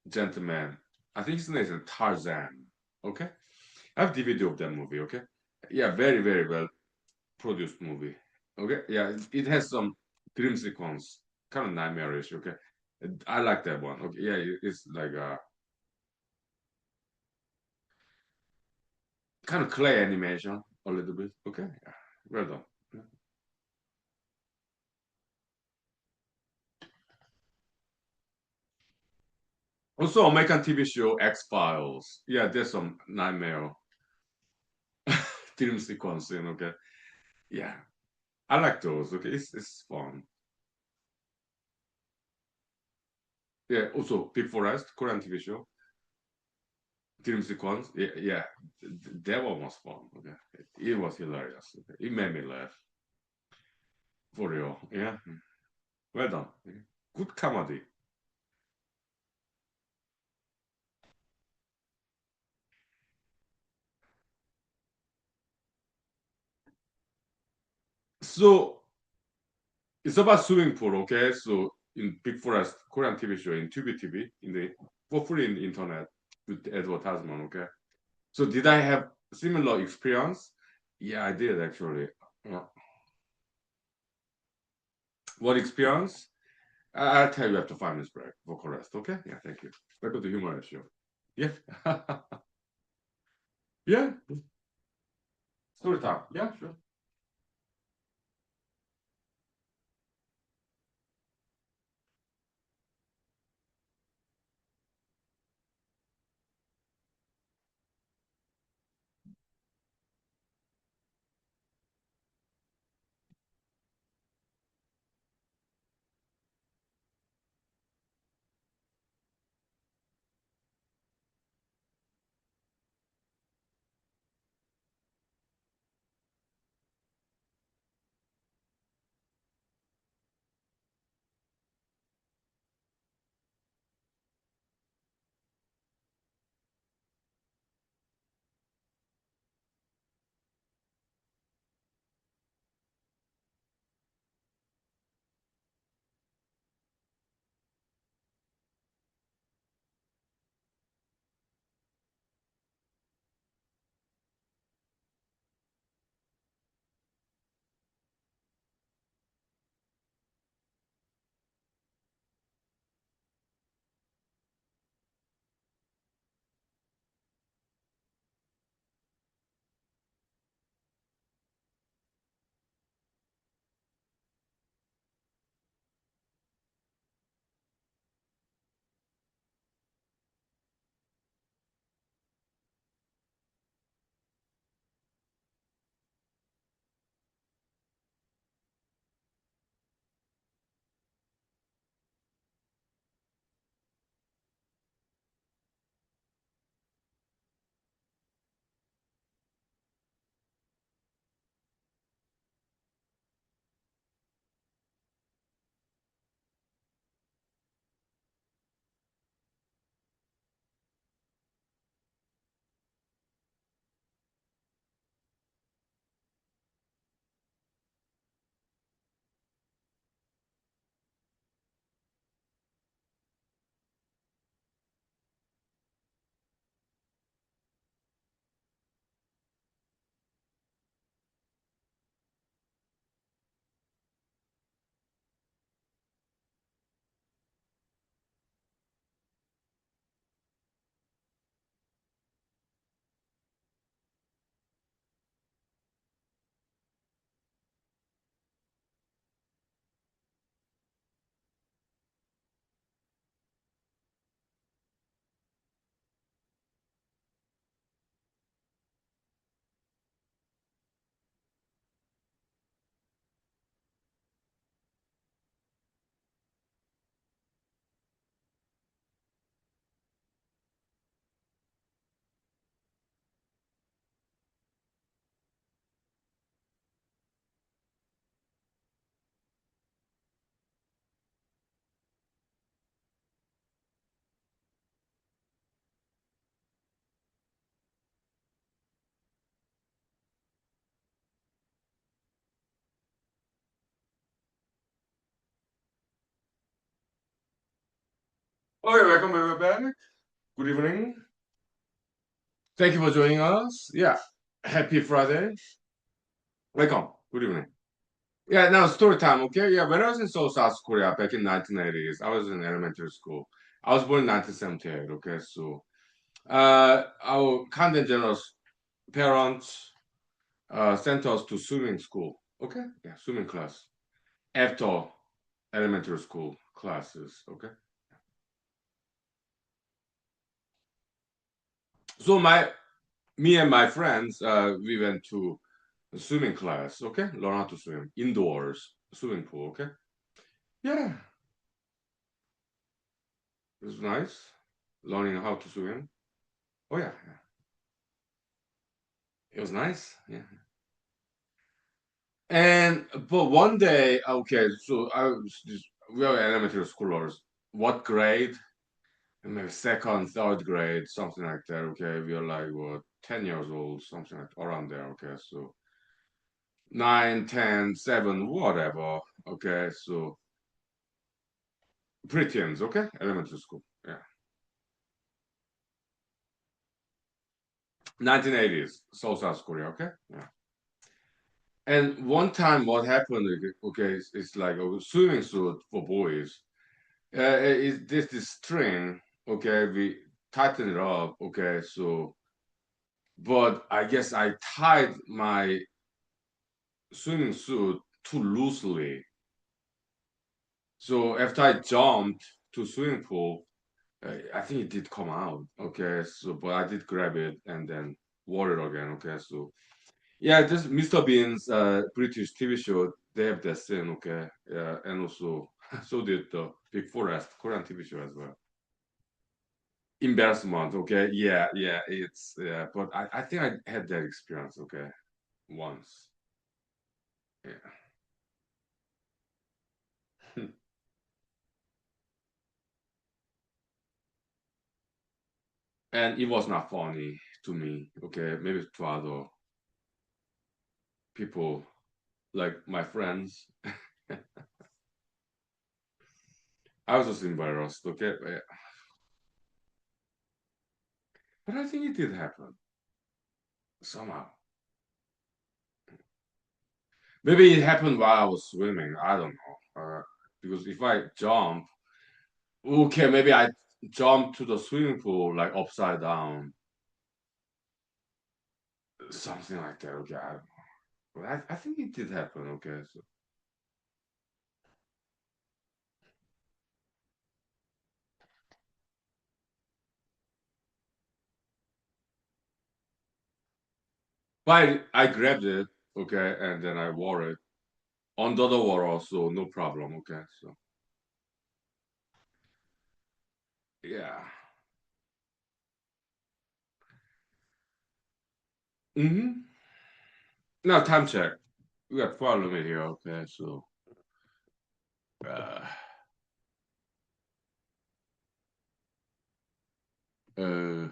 gentleman. I think his name is Tarzan. Okay, I have DVD of that movie. Okay, yeah, very very well produced movie. Okay, yeah, it has some dream sequence, kind of nightmarish. Okay, I like that one. Okay, yeah, it's like kind of clay animation a little bit. Okay, yeah. Well done. Yeah. Also, American TV show X Files. Yeah, there's some nightmare dream sequence. Okay, yeah, I like those. Okay, it's fun. Yeah, also Big Forest, Korean TV show, dream sequence. Yeah, yeah, that one was fun. Okay, it was hilarious. Okay. It made me laugh for real. Yeah, well done. Okay. Good comedy. So it's about swimming pool. Okay, so in Big Forest, Korean TV show in Tubi TV in the for free in the internet with the advertisement. Okay, so did I have similar experience? Yeah, I did actually. Uh, what experience? I'll tell you after 5 minutes break for rest. Okay? Yeah, thank you. Back to the humor issue. Yeah. Yeah. Story time. Yeah, sure. Okay, welcome back. Good evening. Thank you for joining us. Yeah. Happy Friday. Welcome. Good evening. Yeah, now story time, okay? Yeah, when I was in Seoul, South Korea back in 1980s, I was in elementary school. I was born in 1978, okay? So our kind and generous parents sent us to swimming school. Okay, yeah, swimming class after elementary school classes. Okay, so me and my friends, we went to a swimming class. Okay, learn how to swim indoors, swimming pool. Okay, yeah, it was nice learning how to swim. Oh yeah, yeah. It was nice. Yeah. And but one day, okay, so we are elementary schoolers. What grade? Maybe second, third grade, something like that. Okay, we are like what 10 years old, something like around there. Okay, so 9, 10, 7, whatever. Okay, so preteens. Okay, elementary school. Yeah, 1980s, South Korea. Okay, yeah. And one time, what happened? Okay, it's like a swimming suit for boys. Is this string? Okay, we tighten it up. Okay, so but I guess I tied my swimming suit too loosely. So after I jumped to swimming pool, I think it did come out. Okay, so but I did grab it and then water again. Okay, so yeah, this Mr. Bean's British TV show, they have that scene. Okay, yeah, and also so did the Big Forest Korean TV show as well. Embarrassment. Okay, yeah, yeah, it's yeah, but I think I had that experience. Okay, once. Yeah. And it was not funny to me. Okay, maybe to other people like my friends. I was just embarrassed. Okay, but I think it did happen somehow. Maybe it happened while I was swimming. I don't know. Because if I jump, okay, maybe I jump to the swimming pool like upside down, something like that. Okay, I don't know. But I think it did happen. Okay, so but I grabbed it. Okay, and then I wore it under the water, so no problem. Okay, so yeah. Mm-hmm. Now time check. We got 4 limit here. Okay, so uh, uh,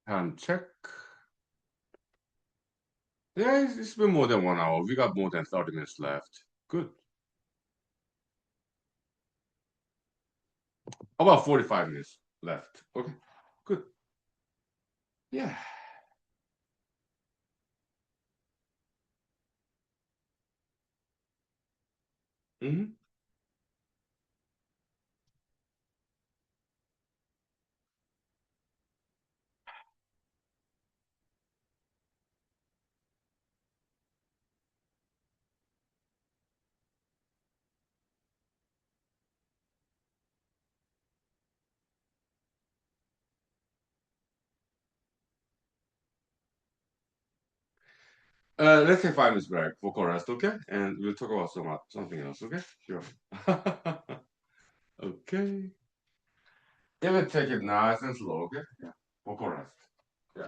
time check. Yeah, it's been more than 1 hour. We got more than 30 minutes left. Good. About 45 minutes left. Okay, good. Yeah. Mm-hmm. Let's take 5 minutes break for chorus, okay? And we'll talk about something else, okay? Sure. Okay. Yeah, we'll take it nice and slow, okay? Yeah. For chorus. Yeah.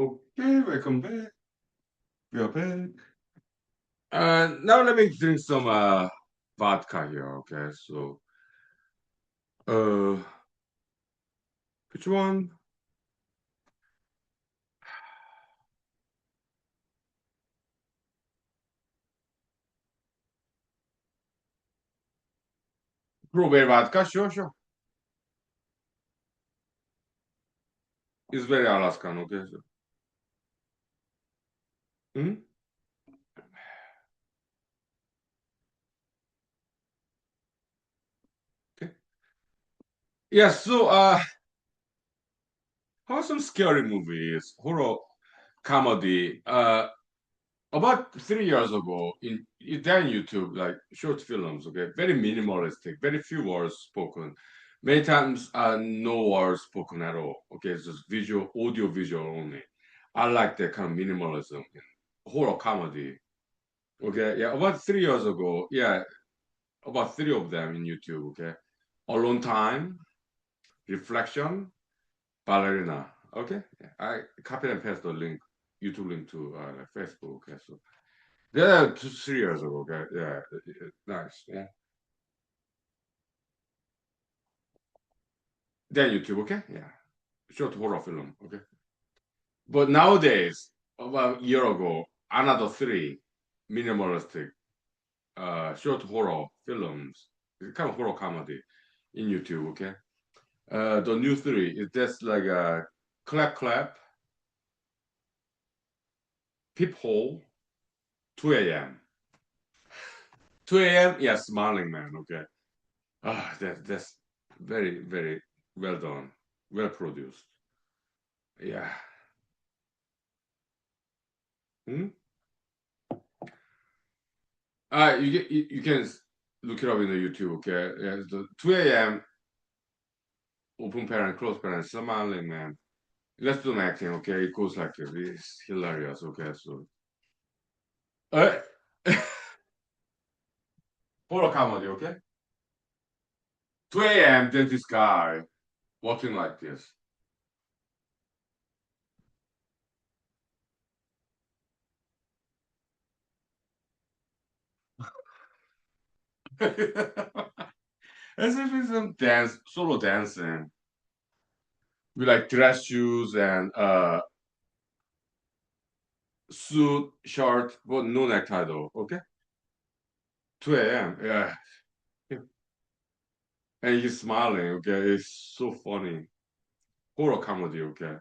Okay, welcome back. We are back. Now let me drink some vodka here. Okay, so uh, which one? Strawberry vodka. Sure, sure. It's very Alaskan. Okay, so. Hmm? Okay. Yeah. So how some scary movies, horror comedy. About 3 years ago, in then YouTube, like short films, okay, very minimalistic, very few words spoken. Many times, no words spoken at all. Okay, it's just visual, audio, visual only. I like that kind of minimalism in horror comedy. Okay, yeah, about 3 years ago, yeah, about three of them in YouTube. Okay, Alone Time, Reflection, Ballerina. Okay, yeah, I copy and paste the link, YouTube link to Facebook. Okay, so. Yeah, 2 3 years ago. Okay, yeah, nice. Yeah. Then YouTube. Okay, yeah, short horror film. Okay, but nowadays, about a year ago, another three minimalistic short horror films, kind of horror comedy in YouTube. Okay, the new three is just like a clap clap, peephole, 2 a.m. 2 a.m. Yeah, smiling man. Okay, that's very well done, well produced. Yeah. Hmm? You can look it up in the YouTube. Okay, yeah, the 2 a.m. open parent, close parent, smiling man. Let's do an acting. Okay, it goes like this. It's hilarious. Okay, so uh, horror comedy. Okay, 2 a.m. There's this guy walking like this. As if it's some dance, solo dancing with like dress shoes and suit, shirt, but no necktie though. Okay, 2 a.m. Yeah, and he's smiling. Okay, it's so funny. Horror comedy. Okay.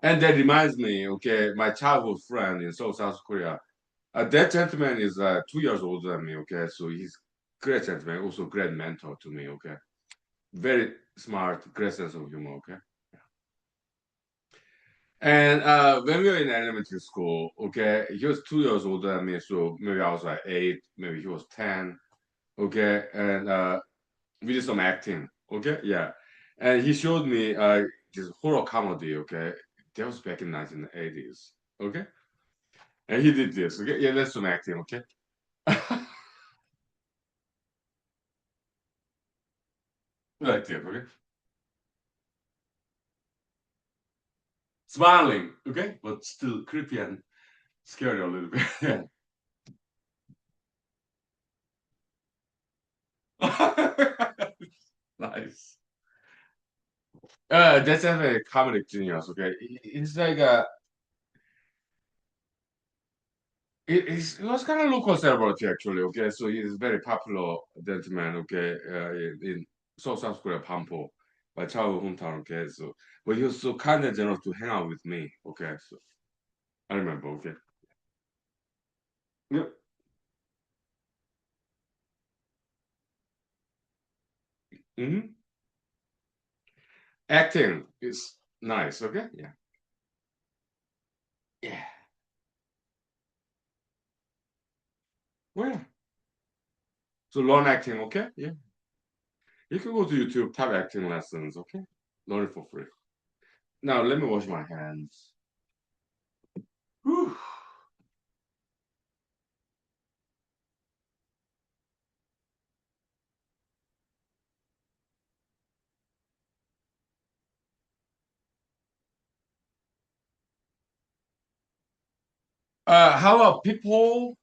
And that reminds me, okay, my childhood friend in South Korea. That gentleman is 2 years older than me, okay, so he's great gentleman, also great mentor to me, okay, very smart, great sense of humor, okay. And when we were in elementary school, okay, he was 2 years older than me, so maybe I was like 8, maybe he was 10, okay, and we did some acting, okay, yeah, and he showed me this horror comedy, okay, that was back in 1980s, okay. And he did this. Okay, yeah, let's do acting. Okay, like this. Okay, smiling. Okay, but still creepy and scary a little bit. Yeah. Nice. That's a comedic genius. Okay, it's like it was kind of local celebrity actually. Okay, so he's very popular gentleman. Okay, in South Korea, Pampo, my childhood hometown. Okay, so but he was so kind and generous to hang out with me. Okay, so I remember. Okay. Yep. Hmm. Acting is nice. Okay. Yeah. Yeah. Well, yeah. So learn acting. Okay. Yeah. You can go to YouTube, type acting lessons. Okay. Learn it for free. Now let me wash my hands. Whew. How about people?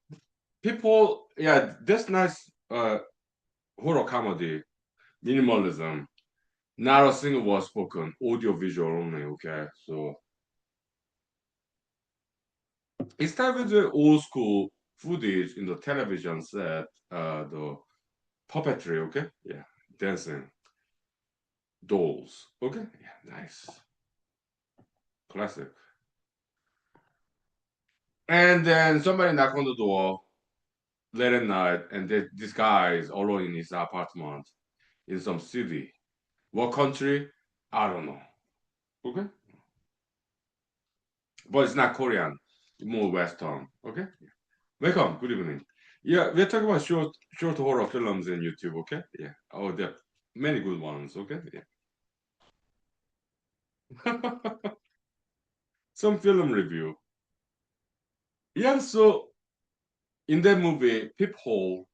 People, yeah, that's nice. Horror comedy, minimalism. Not a single word spoken, audio visual only. Okay, so it started with the old school footage in the television set, the puppetry. Okay, yeah, dancing, dolls. Okay, yeah, nice, classic. And then somebody knock on the door late at night, and this guy is alone in his apartment in some city. What country? I don't know. Okay, but it's not Korean, more Western. Okay, welcome. Good evening. Yeah, we're talking about short horror films in YouTube. Okay, yeah. Oh, there are many good ones. Okay, yeah. Some film review. Yeah, so in that movie, Peephole.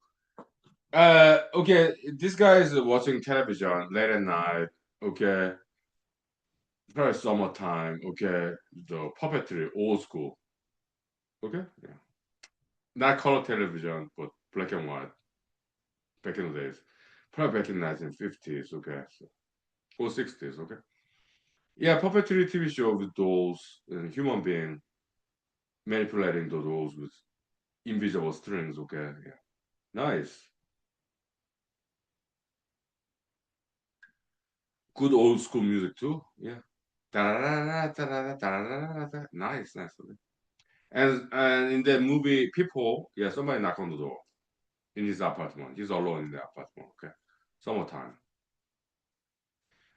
Okay, this guy is watching television late at night. Okay, probably summertime. Okay, the puppetry, old school. Okay, yeah. Not color television, but black and white back in the days. Probably back in 1950s. Okay, so, or 60s. Okay. Yeah, puppetry TV show with dolls and human being manipulating the dolls with invisible strings. Okay, yeah, nice. Good old school music too. Yeah. Da-da-da-da, da-da-da, da-da-da-da-da. Nice, nice. Okay. And in the movie, people, yeah, somebody knock on the door in his apartment. He's alone in the apartment. Okay, summertime.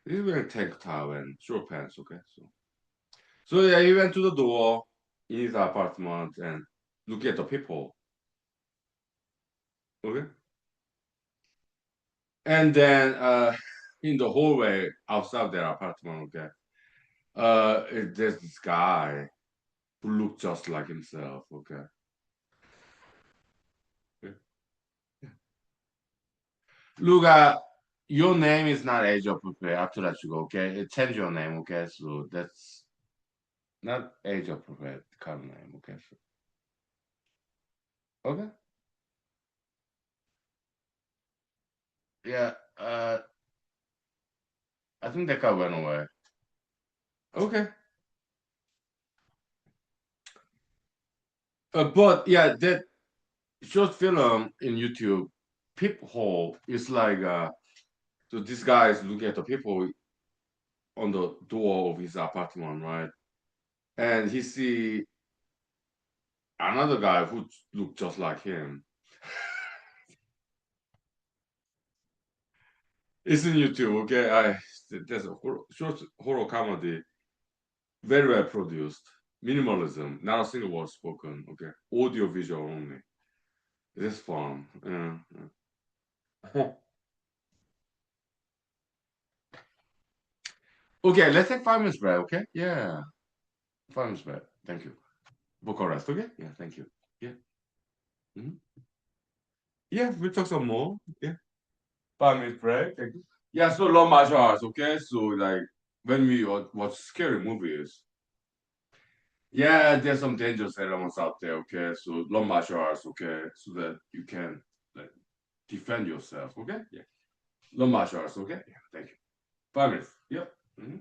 He's wearing tank top and short pants. Okay, so yeah, he went to the door in his apartment and look at the people. Okay, and then in the hallway outside their apartment. Okay, there's this guy who looked just like himself. Okay. Look, your name is not age appropriate. I have to let you go. Okay, change your name. Okay, so that's not age appropriate kind of name. Okay, so, okay, yeah. I think that guy went away. Okay. But yeah, that short film in YouTube, Peephole is like so this guy is looking at the people on the door of his apartment, right? And he see another guy who look just like him. It's in YouTube, okay? There's a short horror comedy, very well produced, minimalism, not a single word spoken, okay? Audio visual only. It's fun. Yeah. Okay, let's take 5 minutes break, okay? Yeah, 5 minutes break. Thank you. Vocal rest, okay? Yeah, thank you. Yeah. Mhm. Yeah, we'll talk some more. Yeah. 5 minutes break. Thank you. Yeah, so long martial arts, okay? So like when we watch scary movies, yeah, there's some dangerous elements out there, okay? So long martial arts, okay? So that you can like defend yourself, okay? Yeah. Long martial arts, okay? Yeah, thank you. 5 minutes. Yep. Mhm.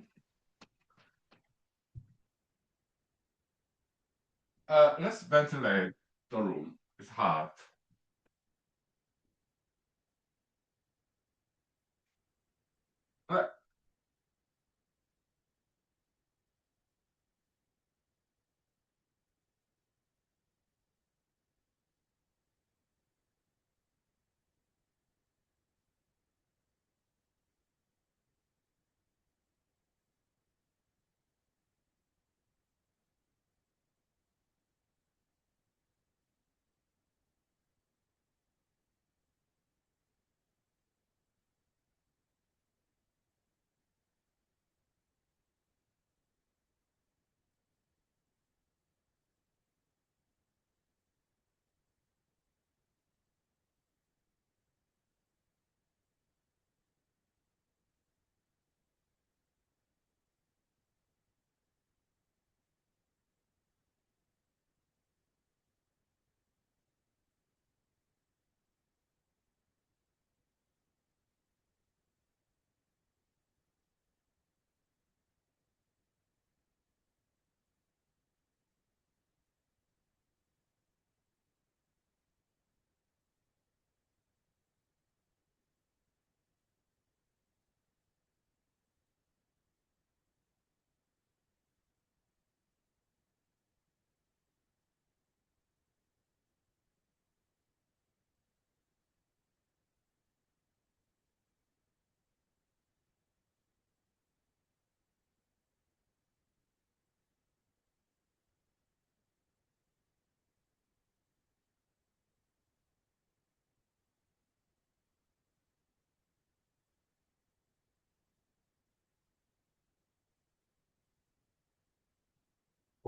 Let's ventilate the room. It's hot. Uh,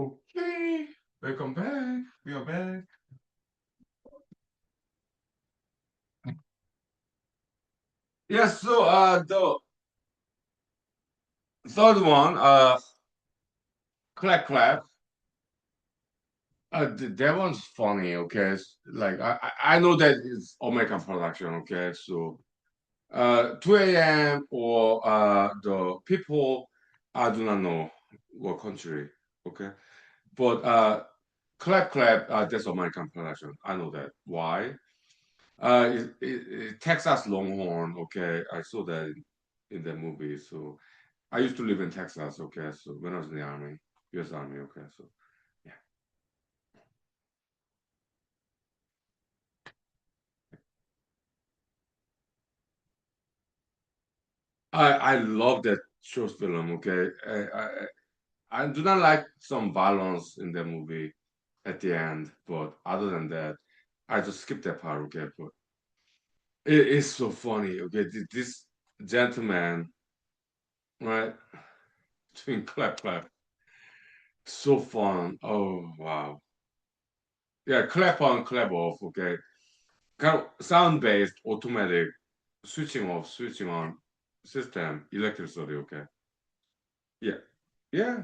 Okay, welcome back. We are back. Yes, so the third one, clap clap. That one's funny, okay? Like I know that it's American production, okay? So 2 a.m. or the people I do not know what country, okay? But clap clap, that's American production. I know that. Why? Texas Longhorn, okay? I saw that in the movie. So I used to live in Texas, okay? So when I was in the army, U.S. Army, okay? So yeah, I love that short film, okay? I do not like some violence in the movie at the end, but other than that, I just skipped that part, okay? But it is so funny, okay? This gentleman, right? Doing clap clap, so fun. Oh wow, yeah, clap on, clap off, okay? Kind of sound-based, automatic, switching off, switching on system, electricity, okay? Yeah, yeah.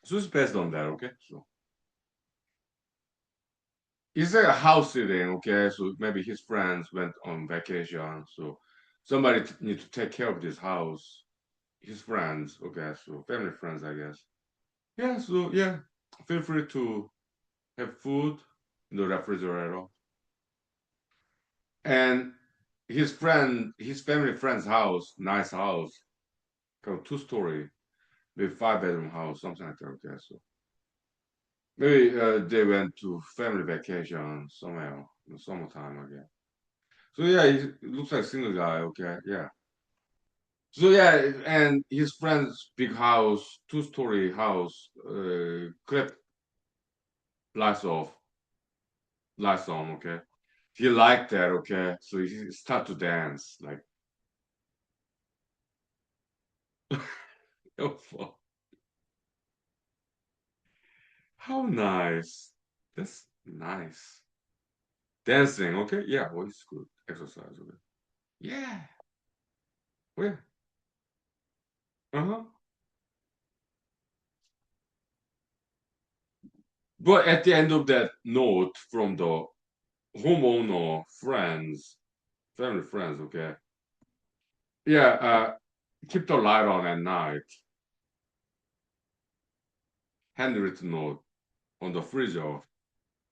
So it's based on that, okay? So it's like a house sitting, okay? So maybe his friends went on vacation, so somebody need to take care of this house. His friends, okay? So family friends, I guess. Yeah, so yeah, feel free to have food in the refrigerator. And his family friend's house, nice house, kind of two-story with five-bedroom house, something like that, okay? So maybe they went to family vacation somewhere in the summertime again. So yeah, he looks like single guy. Okay, yeah. So yeah, and his friend's big house, two-story house, clip lights off, lights on. Okay, he liked that. Okay, so he start to dance like, oh fuck, how nice. That's nice. Dancing. Okay, yeah. Well, it's good exercise. Okay. Yeah. Oh, yeah. Uh-huh. But at the end of that note from the homeowner friends, family friends, okay? Yeah, keep the light on at night. Handwritten note on the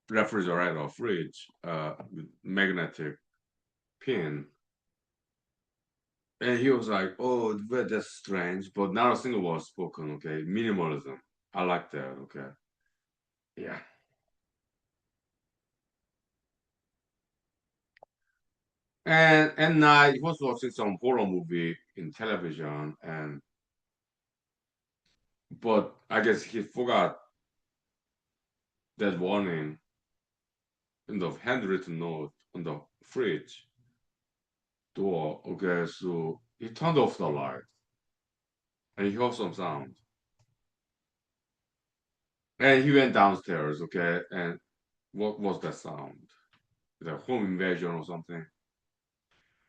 refrigerator, fridge, with magnetic pin. And he was like, oh, well, that's strange, but not a single word spoken, okay? Minimalism. I like that, okay? Yeah. And at night, he was watching some horror movie in television, and but I guess he forgot that warning in the handwritten note on the fridge door. Okay, so he turned off the light and he heard some sound. And he went downstairs, okay, and what was that sound? The home invasion or something.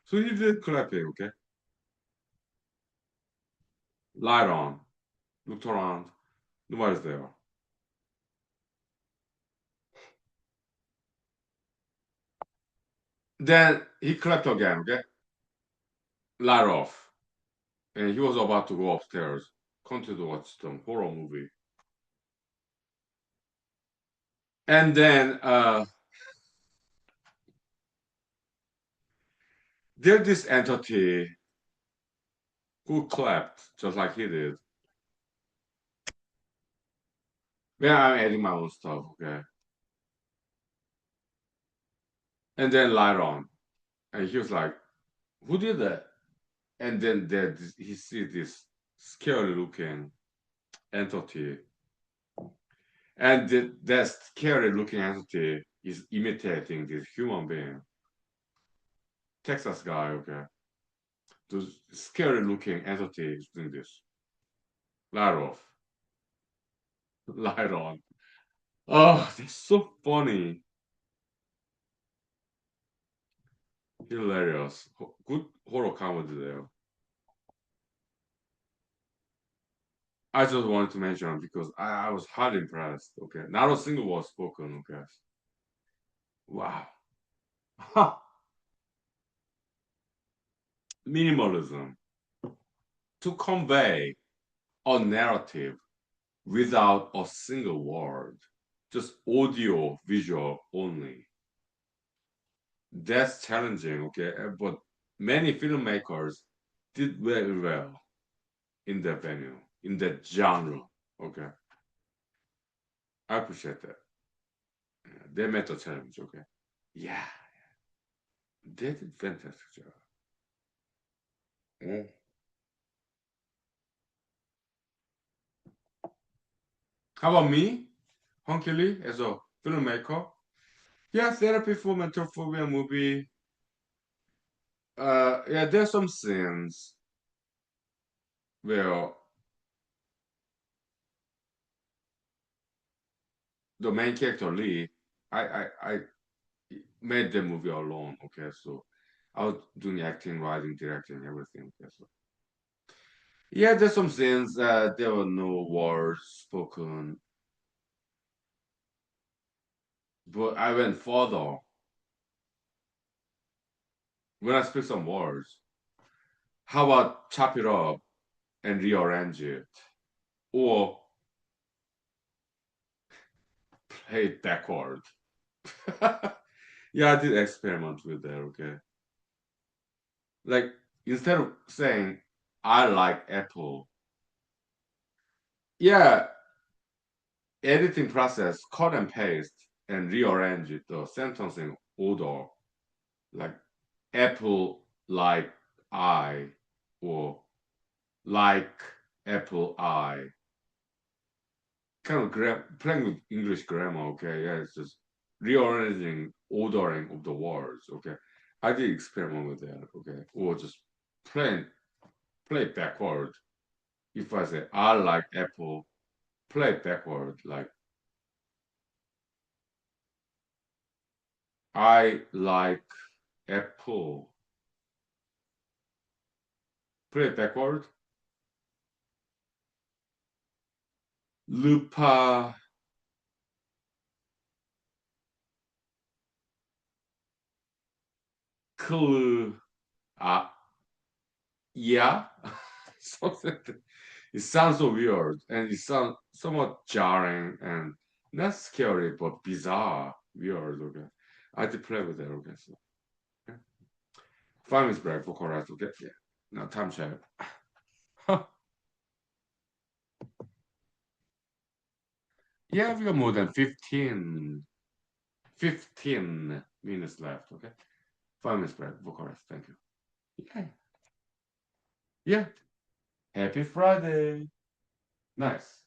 So he did clapping, okay? Light on, looked around, nobody's there. Then he clapped again, okay? Light off. And he was about to go upstairs, continue to watch some horror movie. And then there's this entity who clapped just like he did. Yeah, I'm adding my own stuff, okay? And then light on. And he was like, who did that? And then he see this scary looking entity. And that scary looking entity is imitating this human being. Texas guy, okay? The scary looking entity is doing this. Light off. Light on. Oh, that's so funny. Hilarious. Good horror comedy there. I just wanted to mention because I was highly impressed. Okay. Not a single word spoken. Okay. Wow. Minimalism. To convey a narrative without a single word, just audio, visual only. That's challenging, okay? But many filmmakers did very well in that venue, in that genre, okay? I appreciate that. Yeah, they met the challenge, okay? Yeah, they did fantastic job. Mm. How about me, Hunkey Lee, as a filmmaker? Yeah, Therapy for Mental Phobia movie. Yeah, there's some scenes where the main character Lee, I made the movie alone. Okay, so I was doing acting, writing, directing, everything. Okay, so yeah, there's some scenes there were no words spoken, but I went further when I speak some words. How about chop it up and rearrange it, or play it backward? Yeah, I did experiment with that. Okay, like instead of saying I like apple, yeah, editing process, cut and paste and rearrange the sentencing order, like apple like I or like apple I. Kind of playing with English grammar, okay? Yeah, it's just rearranging, ordering of the words, okay? I did experiment with that, okay? Or just play play backward. If I say I like apple, play backward like I like apple. Play backward. Lupa clue. Ah, yeah. Something. It sounds so weird and it sounds somewhat jarring and not scary but bizarre, weird. Okay, I had to play with that. Okay, so okay. 5 minutes break for correct. Okay, yeah. Now time check. Yeah, we got more than 15 minutes left. Okay, 5 minutes break for correct. Thank you. Yeah, yeah. Happy Friday. Nice.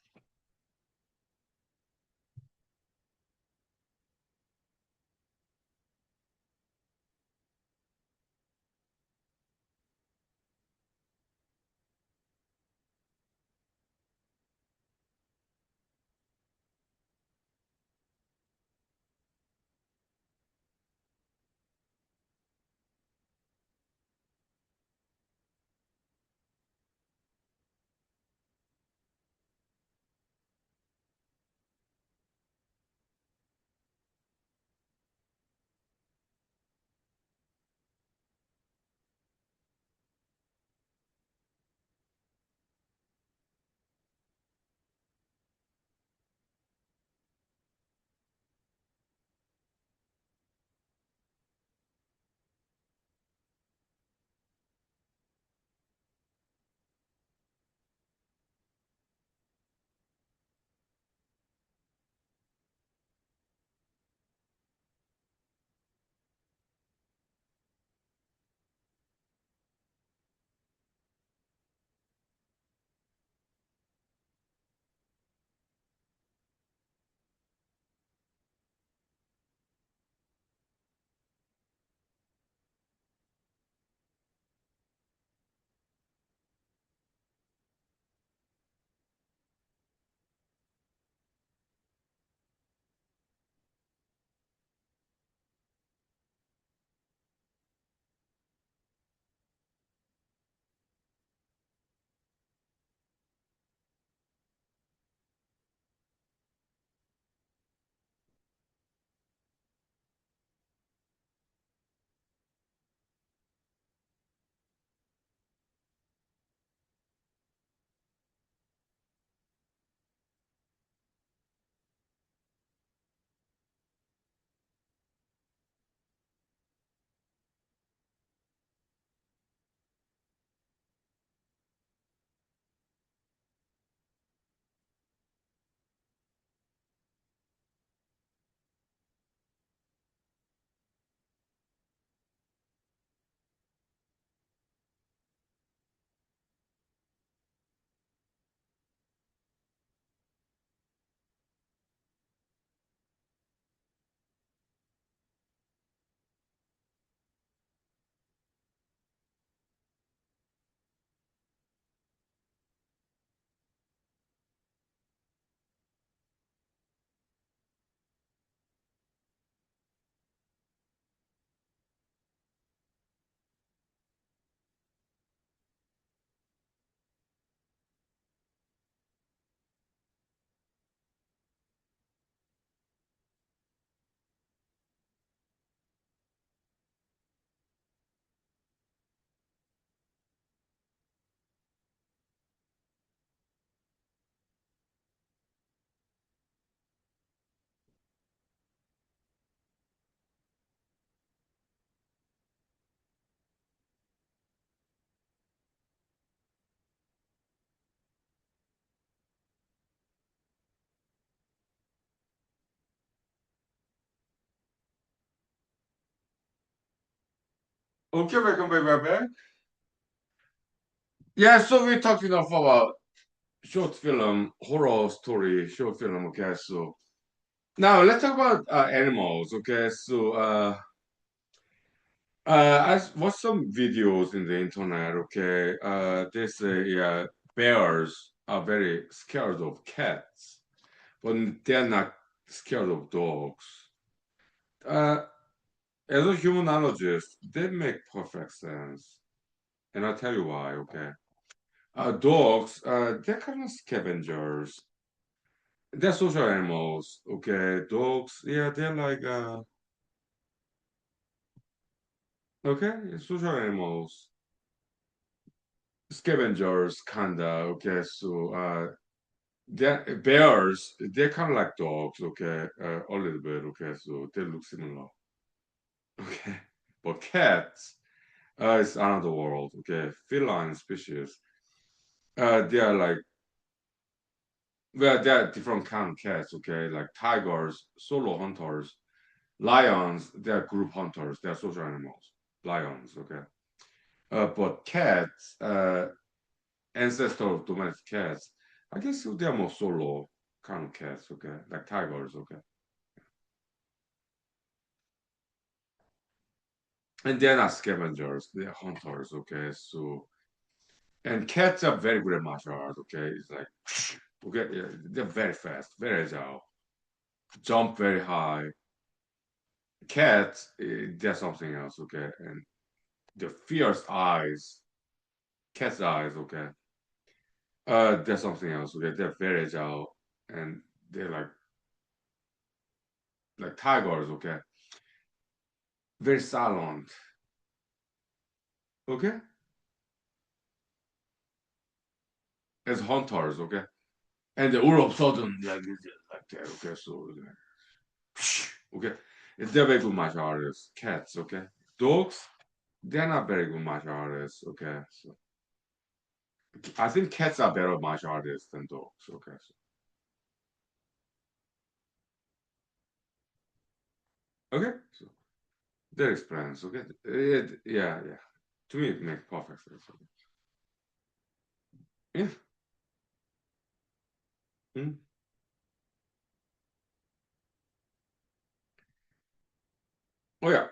Okay, welcome back. Yeah, so we're talking about short film, horror story, short film. Okay, so now let's talk about animals. Okay, so I watched some videos in the internet. Okay, they say yeah, bears are very scared of cats, but they're not scared of dogs. Uh, as a humanologist, they make perfect sense, and I'll tell you why. Okay. Dogs, they're kind of scavengers. They're social animals. Okay, dogs, yeah, they're like okay, social animals. Scavengers, kinda. Okay, so they're bears. They're kind of like dogs. Okay, a little bit. Okay, so they look similar. Okay, but cats, it's another world. Okay, feline species. They are like well, there are different kind of cats. Okay, like tigers, solo hunters. Lions, they're group hunters, they're social animals. Lions, okay. But cats, ancestor of domestic cats, I guess they're more solo kind of cats, okay, like tigers, okay. And they're not scavengers, they're hunters, okay. So, and cats are very good at martial art, okay. It's like, okay, yeah, they're very fast, very agile, jump very high. Cats, they're something else, okay. And the fierce eyes, cat's eyes, okay. There's something else. Okay, they're very agile and they're like tigers. Okay, very silent. Okay, as hunters. Okay, and all of a sudden like that. Okay, so okay, they're very good martial artists. Cats. Okay, dogs. They're not very good martial artists. Okay, so I think cats are better martial artists than dogs. Okay, so okay, so that explains. Okay, yeah, yeah. To me, it makes perfect sense. Okay. Yeah. Mm. Oh yeah.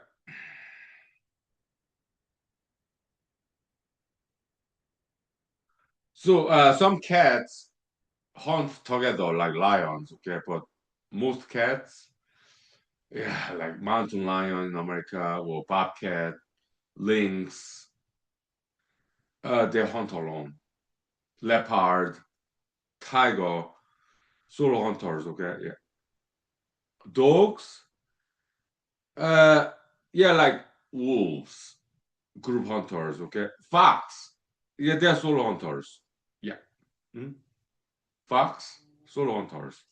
So some cats hunt together like lions, okay, but most cats, yeah, like mountain lion in America or bobcat, lynx, they hunt alone. Leopard, tiger, solo hunters, okay, yeah. Dogs, uh, yeah, like wolves, group hunters, okay. Fox, yeah, they're solo hunters, yeah. Hmm? Fox, solo hunters.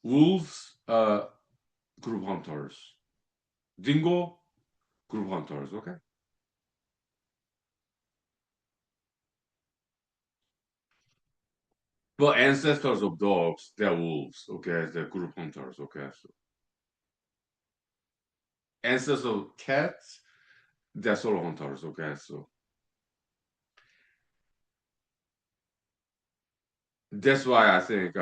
Wolves, group hunters. Dingo, group hunters, okay? But ancestors of dogs, they're wolves, okay? They're group hunters, okay? So ancestors of cats, they're solo hunters, okay? So that's why I think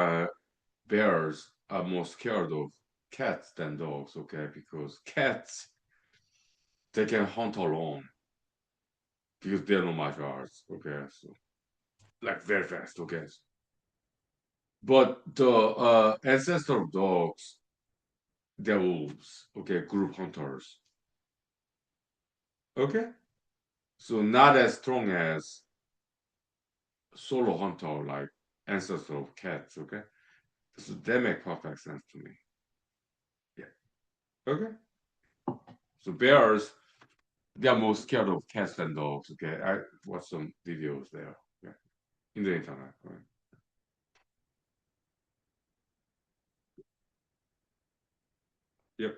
bears are more scared of cats than dogs, okay? Because cats, they can hunt alone because they're no martial arts, okay? So like very fast, okay? But the ancestor of dogs, they're wolves, okay? Group hunters, okay? So not as strong as solo hunter like ancestor of cats, okay? So that make perfect sense to me. Yeah. Okay. So bears, they are more scared of cats than dogs, okay? I watched some videos there. Yeah. In the internet. Right? Yep.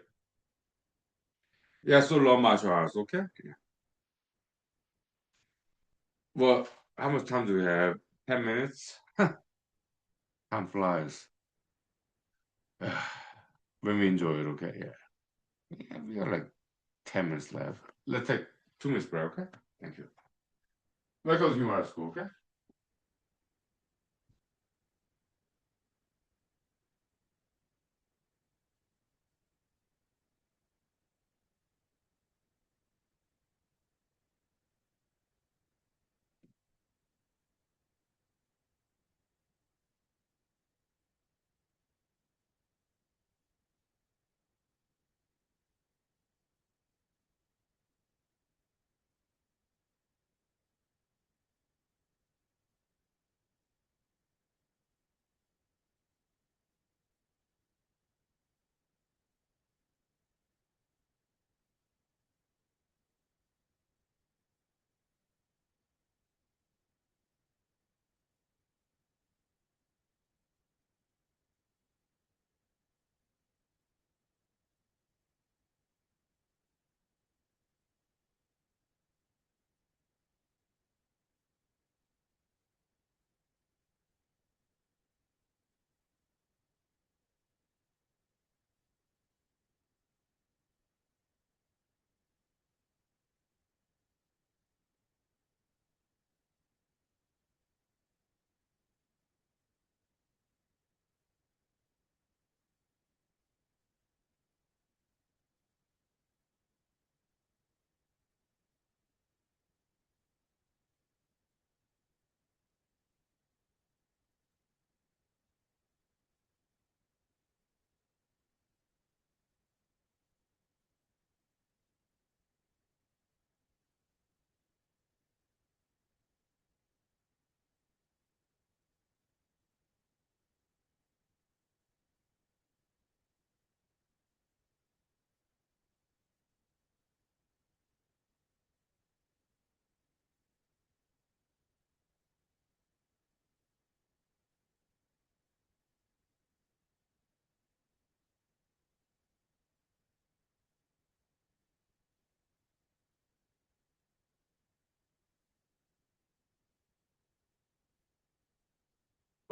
Yeah, so long martial arts, okay? Yeah. Well, how much time do we have? 10 minutes? Time flies. When we enjoy it, okay? Yeah. Yeah, we got like 10 minutes left. Let's take 2 minutes break, okay? Thank you. Welcome to humor school, okay?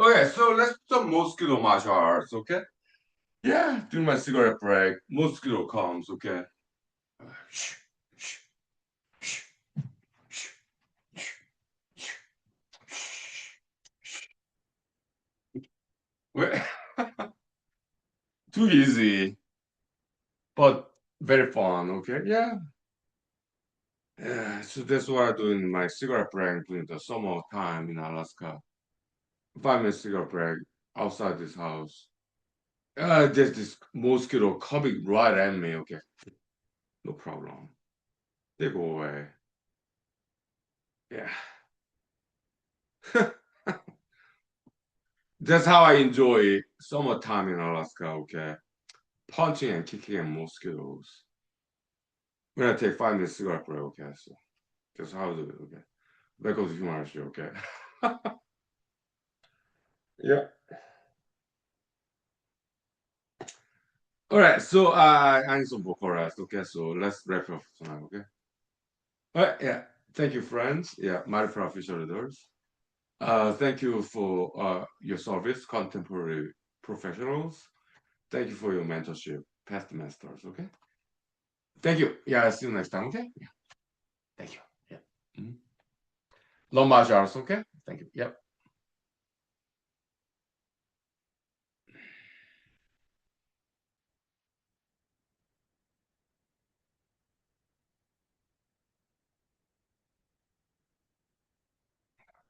Okay, so let's do some mosquito martial arts, okay? Yeah, during my cigarette break, mosquito comes, okay? Wait, too easy, but very fun, okay? Yeah. Yeah, so that's what I do in my cigarette break during the summer time in Alaska. 5 minute cigarette break outside this house. There's this mosquito coming right at me, okay? No problem. They go away. Yeah. That's how I enjoy summertime in Alaska, okay? Punching and kicking at mosquitoes. When I take 5 minutes cigarette break, okay? So that's how I do it, okay? That goes humor show, okay? Yeah. All right, so I need some vocal rest, okay? So let's wrap up tonight, okay? All right, yeah. Thank you, friends. Yeah, my official leaders. Thank you for your service, contemporary professionals. Thank you for your mentorship, past masters, okay? Thank you. Yeah, see you next time, okay? Yeah. Thank you. Yeah. Mhm. Long martial arts, okay? Thank you. Yep.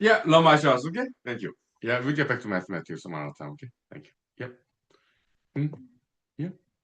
Yeah, long martial arts, okay? Thank you. Yeah, we get back to mathematics some other time, okay? Thank you. Yep. Mhm. Yeah.